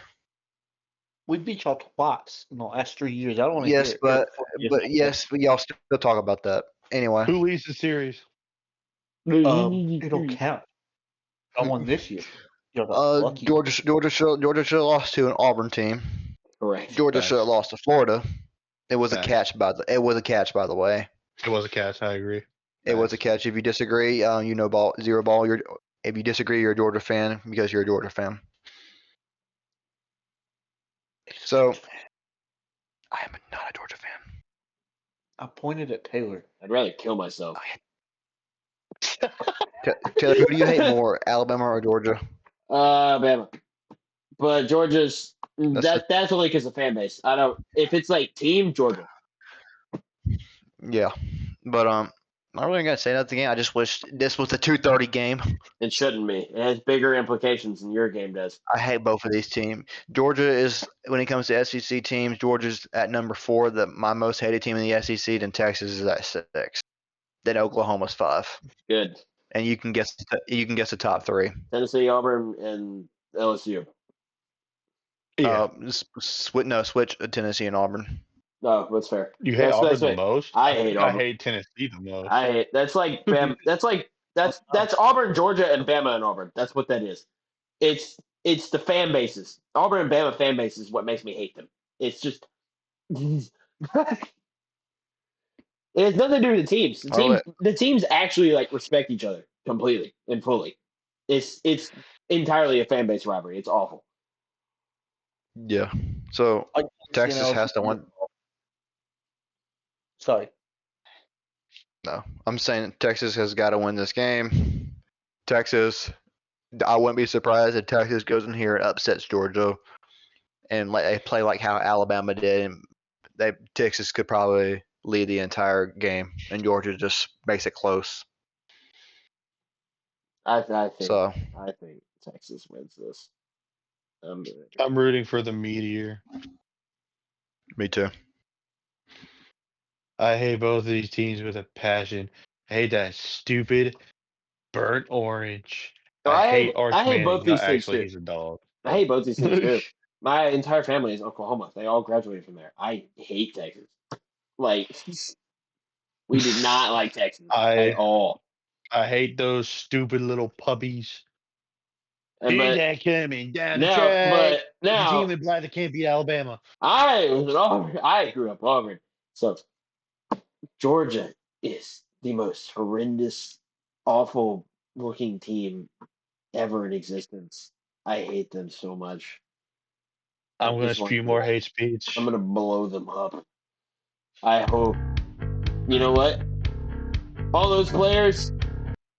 We beat y'all twice in the last 3 years. I don't want to Yes, hear it. but y'all still talk about that anyway. Who leads the series? It'll count. I won this year. You're the lucky. Georgia should have lost to an Auburn team. Correct. Georgia should have lost to Florida. It was a Facts. catch by the way. It was a catch. I agree. It was a catch. If you disagree, zero ball. If you disagree, you're a Georgia fan because you're a Georgia fan. So, I am not a Georgia fan. I pointed at Taylor. I'd rather kill myself. Taylor, who do you hate more, Alabama or Georgia? Bama. But Georgia's That's that's only because of fan base. I don't. If it's like team Georgia, Yeah, but I'm not really gonna say nothing again. I just wish this was the 2:30 game. it shouldn't be. It has bigger implications than your game does. I hate both of these teams. Georgia is, when it comes to SEC teams, Georgia's at number 4, my most hated team in the SEC. Then Texas is at 6. Then Oklahoma's 5. Good. And you can guess the top 3. Tennessee, Auburn, and LSU. Yeah. Switch Tennessee and Auburn. No, that's fair. You hate Auburn the most? I hate Auburn. I hate Tennessee the most. I hate that's like Bam. That's Auburn, Georgia, and Bama and Auburn. That's what that is. It's the fan bases. Auburn and Bama fan bases is what makes me hate them. It's just it has nothing to do with the teams. The teams actually like respect each other completely and fully. It's entirely a fan base rivalry. It's awful. Yeah. So Texas has to win. Sorry. No, I'm saying Texas has got to win this game. Texas, I wouldn't be surprised if Texas goes in here and upsets Georgia, and they play like how Alabama did. And Texas could probably lead the entire game, and Georgia just makes it close. I think Texas wins this. I'm rooting for the Meteor. Me too. I hate both of these teams with a passion. I hate that stupid burnt orange. I hate Arch Manning. Both these things actually, too. he's a dog. I hate both these things too. My entire family is Oklahoma. They all graduated from there. I hate Texas. Like, we did not like Texas at all. I hate those stupid little puppies. But He's that coming down the track. But now, the team in black that can't beat Alabama. I was an Auburn. I grew up Auburn. So Georgia is the most horrendous, awful looking team ever in existence. I hate them so much. I'm going to spew more hate speech. I'm going to blow them up. I hope. You know what? All those players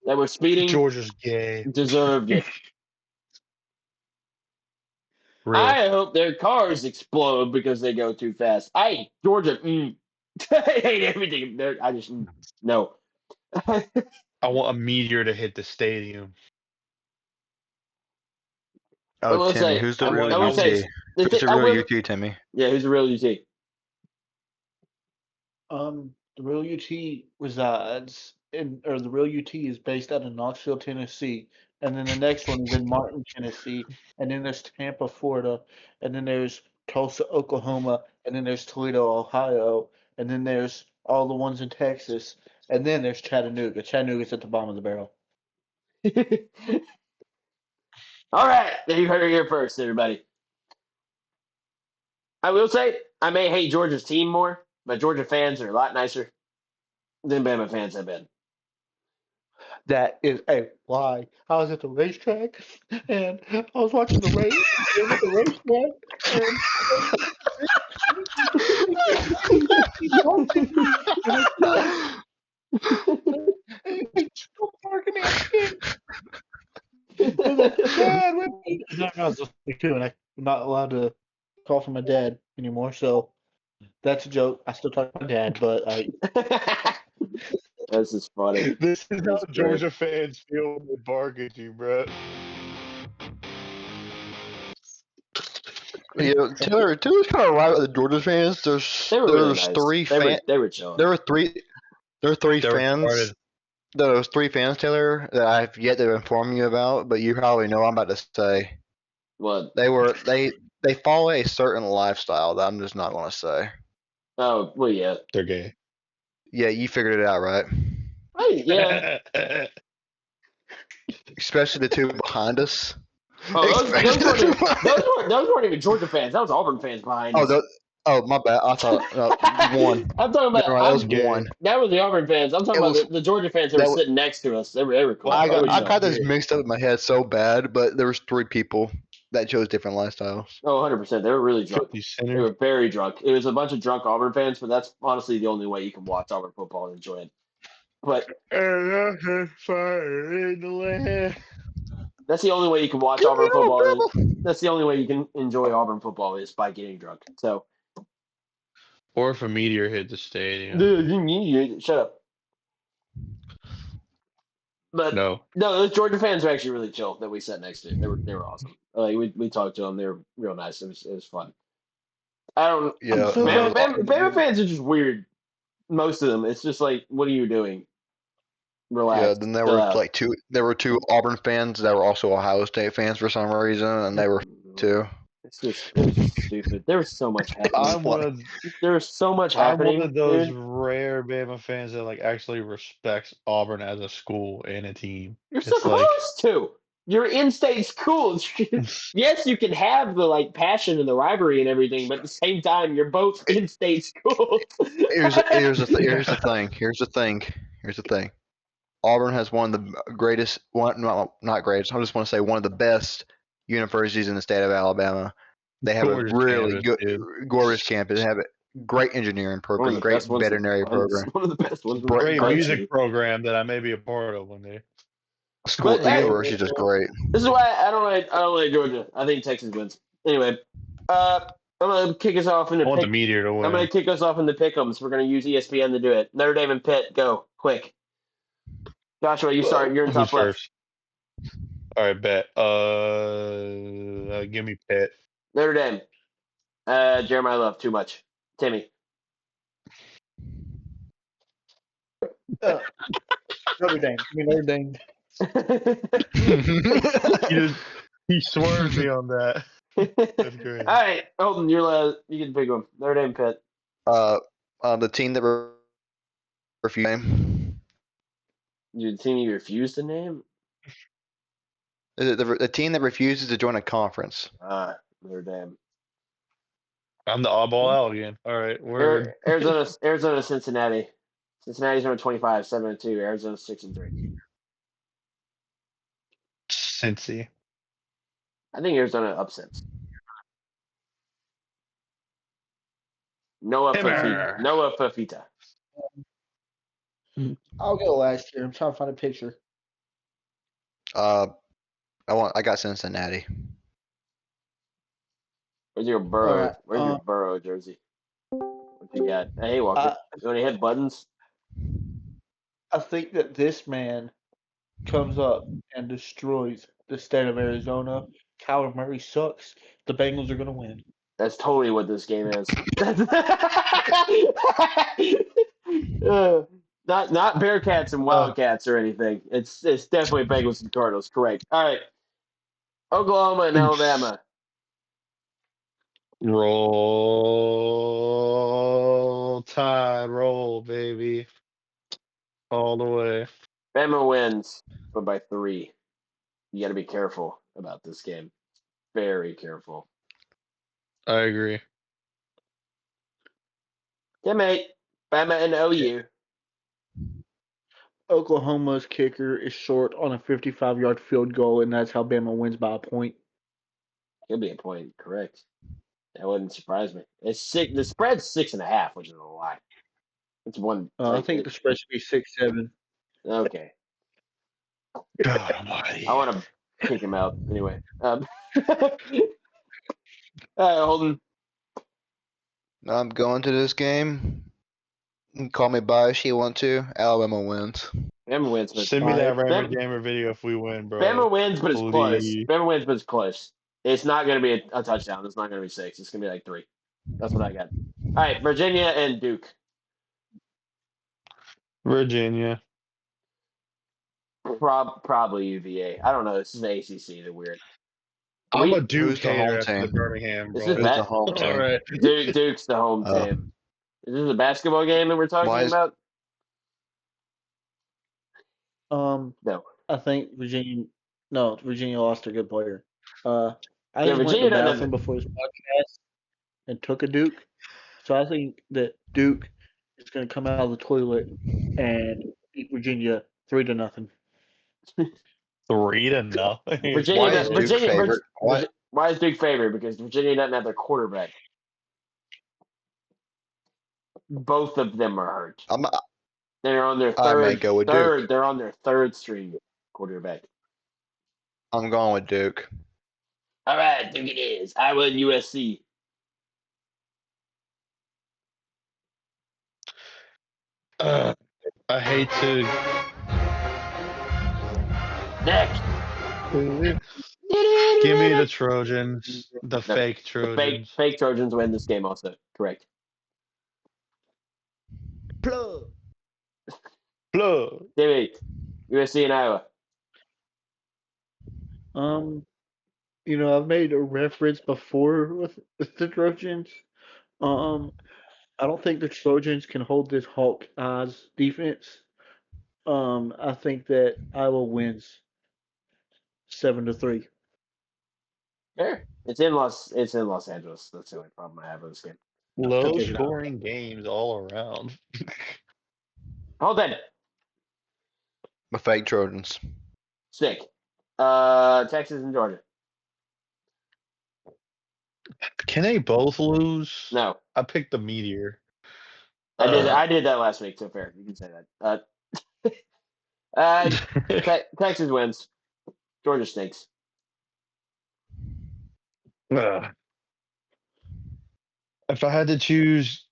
that were speeding, Georgia's gay, deserved it. Real. I hope their cars explode because they go too fast. Georgia, I hate everything. I just no. I want a meteor to hit the stadium. Oh, Timmy, who's the real UT? Who's the real UT, Timmy? Yeah, who's the real UT? The real UT resides the real UT is based out of Knoxville, Tennessee, and then the next one is in Martin, Tennessee, and then there's Tampa, Florida, and then there's Tulsa, Oklahoma, and then there's Toledo, Ohio, and then there's all the ones in Texas, and then there's Chattanooga. Chattanooga's at the bottom of the barrel. All right, you heard it here first, everybody. I will say I may hate Georgia's team more, but Georgia fans are a lot nicer than Bama fans have been. That is a lie. I was at the racetrack and I was watching the race at the racetrack and still parking and I'm not allowed to call for my dad anymore, so that's a joke. I still talk to my dad, but This is funny. This is how Georgia fans feel with bargaining, bro. Yeah, Taylor's kind of right with the Georgia fans. There's really nice. 3 fans. They were chilling. There are three fans. those 3 fans, Taylor, that I've yet to inform you about, but you probably know what I'm about to say. What? They follow a certain lifestyle that I'm just not going to say. Oh, well, yeah. They're gay. Yeah, you figured it out, right? Yeah. Especially the 2 behind us. Oh, Especially the 2 behind those weren't even Georgia fans. That was Auburn fans behind Oh, us. my bad. I thought one. I'm talking about. Never mind, that was Gay. one. That was the Auburn fans. I'm talking It was about the Georgia fans who were that. sitting next to us. They were cool. Well, They were I chill. got this gay. mixed up in my head so bad, but there was 3 people that chose different lifestyles. Oh, 100%. They were really drunk. You They sinner. were very drunk. It was a bunch of drunk Auburn fans, but that's honestly the only way you can watch Auburn football and enjoy it. But Fire in the land. that's the only way you can watch Give me Auburn all, football. Rebel. That's the only way you can enjoy Auburn football is by getting drunk. So, Or if a meteor hit the stadium. shut up. But No. no, those Georgia fans are actually really chill that we sat next to. They were awesome. Like we talked to them. They were real nice. It was fun. I don't. I'm Yeah, so no. glad. Bama fans are just weird. Most of them. It's just like, what are you doing? Yeah, Relax. then there Chill were out. like 2. There were 2 Auburn fans that were also Ohio State fans for some reason, and they were too. It was just stupid. There was so much happening. I'm one of There was so much I'm one happening, of those dude. rare Bama fans that like actually respects Auburn as a school and a team. You're It's like supposed to. You're in-state school. Yes, you can have the like passion and the rivalry and everything, but at the same time, you're both in-state schools. Here's the thing. Here's the thing. Auburn has one of the greatest, not greatest. I just want to say one of the best universities in the state of Alabama. They have a gorgeous really campus, good, dude. gorgeous campus. They have a great engineering One of program, the great best ones in the veterinary ones, program. one of the best ones in the Great Great music country. program that I may be a part of one day. school. But The university is just great. this is why I don't like Georgia. I think Texas wins. Anyway, I'm gonna kick us off into I want the pick. meteor to I'm gonna win. kick us off into pick'ems. We're gonna use ESPN to do it. Notre Dame and Pitt, go quick. Joshua, you start. You're in Who's top left. first? All right, bet. Give me Pitt. Notre Dame. Jeremiah Love, too much. Timmy. Notre Dame. I mean Notre Dame. He swerved me on that. That's All great. right, Holden, you can pick one. Notre Dame, Pitt. The team that refused The team you refuse to name? the team that refuses to join a conference. Notre Dame. I'm the oddball out again. All right, word. Arizona, Cincinnati. Cincinnati's number 25, 7-2. Arizona 6-3. Cincy. I think Arizona upsets. Noah Hammer. Fafita. I'll go last year. I'm trying to find a picture. I got Cincinnati. Where's your Burrow? All right, Where's your Burrow jersey? What you got? Hey, Walker. You only had buttons? I think that this man comes up and destroys the state of Arizona. Kyler Murray sucks. The Bengals are going to win. That's totally what this game is. Not Bearcats and Wildcats or anything. It's definitely Bengals and Cardinals. Correct. All right. Oklahoma and Alabama. Roll Tide, roll, baby, all the way. Bama wins, but by 3. You got to be careful about this game. Very careful. I agree. Yeah, mate. Bama and OU. Oklahoma's kicker is short on a 55-yard field goal, and that's how Bama wins by a point. Could be a point. Correct. That wouldn't surprise me. It's 6. The spread's 6.5, which is a lot. It's one. I think the spread should be 6-7. Okay. God almighty. I want to kick him out anyway. All right, Holden. I'm going to this game. You can call me biased if you want to. Alabama wins. Bama wins, but Send me that Bama, Rammer Jammer video if we win, bro. Bama wins, but it's close. Please. Bama wins, but it's close. It's not going to be a touchdown. It's not going to be 6. It's going to be like 3. That's what I got. All right, Virginia and Duke. Virginia. Probably UVA. I don't know. This is the ACC. They're weird. I'm a Duke Who's the hater home after the team? Birmingham, This is bro. Who's the that. home All team? right. Duke's the home Uh, team. Is this a basketball game that we're Why talking is about? No. I think Virginia. No, Virginia lost a good player. I Yeah, just went to Virginia the doesn't bathroom before this podcast and took a Duke. So I think that Duke is going to come out of the toilet and beat Virginia 3-0. 3-0. Virginia. why is Duke favorite? What? Why is Duke favored? Because Virginia doesn't have their quarterback. Both of them are hurt. I'm They're on their I may go with Duke. They're on their third string quarterback. I'm going with Duke. All right, Duke it is. I win USC. I hate to. Next. Give me the Trojans, the No, fake the Trojans. fake Trojans win this game also. Correct. Plug. Blood. Timmy, USC and Iowa. Um, I've made a reference before with the Trojans. Um, I don't think the Trojans can hold this Hawkeyes defense. I think that Iowa wins 7-3. Fair. It's in Los Angeles. That's the only problem I have with this game. Low Take it out. scoring games all around. Hold on. The fake Trojans. Sick. Texas and Georgia. Can they both lose? No. I picked the Meteor. I did that last week, so fair. You can say that. Texas wins. Georgia stinks. Ugh. If I had to choose,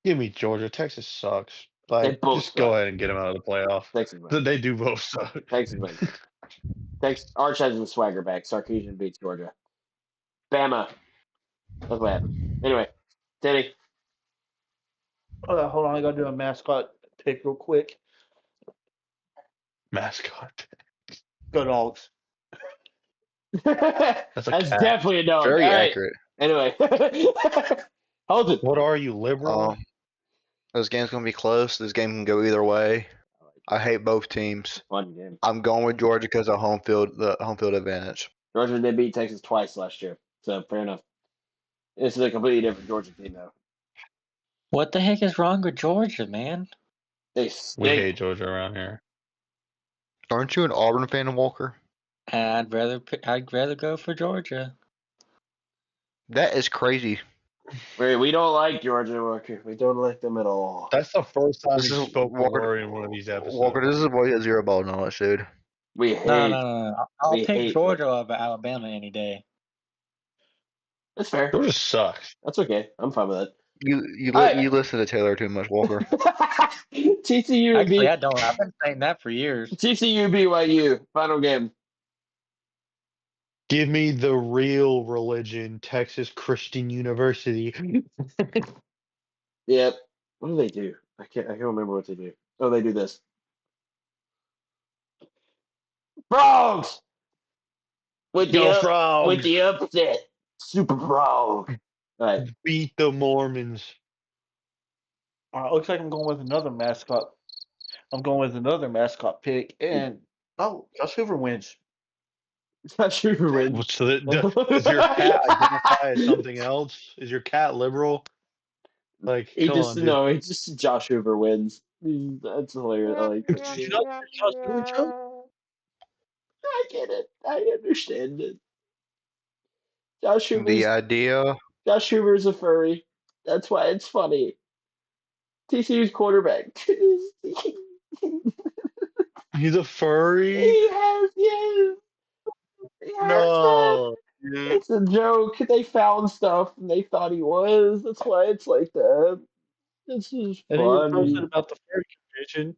give me Georgia. Texas sucks. They Like, both just go suck. ahead and get them out of the playoff. Texas wins. They do both suck. Texas wins. Arch has the swagger back. Sarkisian beats Georgia. Bama. That's what happened. Anyway, Teddy. Hold on, I gotta do a mascot pick real quick. Mascot. Go Dogs. That's a cat. definitely a dog. Very All right. accurate. Anyway. Hold it. What are you, liberal? This game's gonna be close. This game can go either way. I hate both teams. Fun game. I'm going with Georgia because of the home field advantage. Georgia did beat Texas twice last year, so fair enough. This is a completely different Georgia team, though. What the heck is wrong with Georgia, man? They We stink. hate Georgia around here. Aren't you an Auburn fan, Walker? I'd rather go for Georgia. That is crazy. We don't like Georgia, Walker. We don't like them at all. That's the first time This you is spoke a Walker. word in one of these episodes. Walker, this is why you have zero ball knowledge, dude. We hate. No. I'll we pick hate Georgia over Alabama any day. That's fair. Georgia sucks. That's okay. I'm fine with You Alright. listen to Taylor too much, Walker. that. TCU Actually, I don't. I've been saying that for years. TCU BYU final game. Give me the real religion, Texas Christian University. Yep. What do they do? I can't remember what they do. Oh, they do this. Frogs with Go the Frogs! upset. Super frog. All right. Beat the Mormons. Looks like I'm going with another mascot. I'm going with another mascot pick, and Josh Hoover wins. Josh Hoover wins. So does your cat identify as something else? Is your cat liberal? Like, He come just on, dude. He just Josh Hoover wins. That's hilarious. I like Did that. you not hear Josh Hoover joke? I get it. I understand it. Josh The Hoover's idea. Josh Hoover's a furry. That's why it's funny. TCU's quarterback. He's a furry? He has yes. He has that. No. Dude. It's a joke. They found stuff and they thought he was. That's why it's like that. This is And he was posting funny. about the furry convention.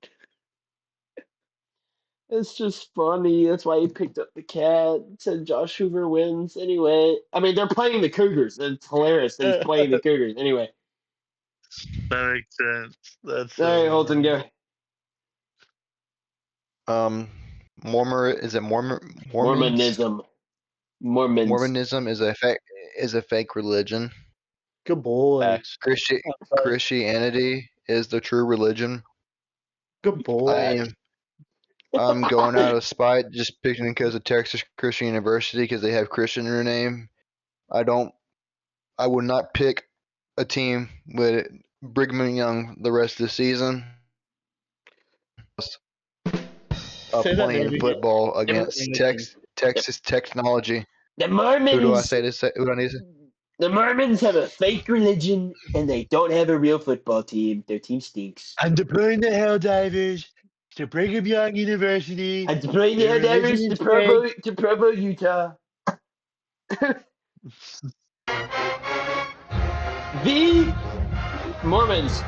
It's just funny. That's why he picked up the cat. Said Josh Hoover wins. Anyway, I mean they're playing the Cougars. It's hilarious that he's playing the Cougars. Anyway, That makes sense. That's all so right, Holton, funny. go. Is it Mormons? Mormonism. Mormons. Mormonism is a fake religion. Good boy. Facts. Christianity is the true religion. Good boy. I'm going out of spite just picking because of Texas Christian University because they have Christian in their name. I would not pick a team with Brigham Young the rest of the season. Say that name Playing again. football Say that against name again. Texas Technology. The Mormons. Who do I say to say? Who do I need to say? The Mormons have a fake religion, and they don't have a real football team. Their team stinks. And deploying the Helldivers to Brigham Young University. And deploying the Their Helldivers religion is to Provo, Utah. The Mormons.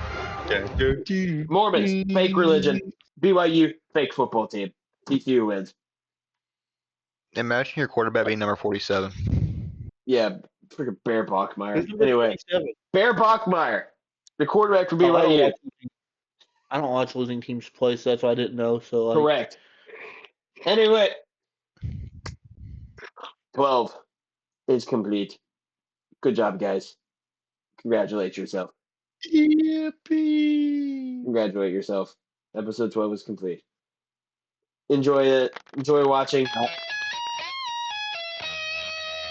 Mormons, fake religion. BYU, fake football team. TCU wins. Imagine your quarterback being number 47. Yeah, freaking Bear Bachmeyer. Who's number Anyway, 27? Bear Bachmeyer, the quarterback for Oh, BYU. I don't watch losing teams play, so that's why I didn't know. So like, Correct. Anyway, 12 is complete. Good job, guys. Congratulate yourself. Yippee! Congratulate yourself. Episode 12 is complete. Enjoy it. Enjoy watching.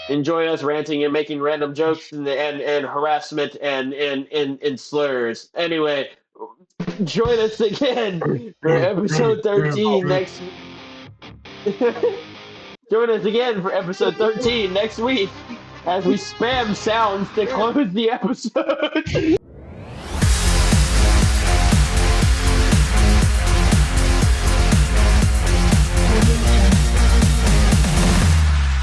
Enjoy us ranting and making random jokes and harassment and slurs. Anyway, join us again for episode 13 next. Join us again for episode 13 next week as we spam sounds to close the episode.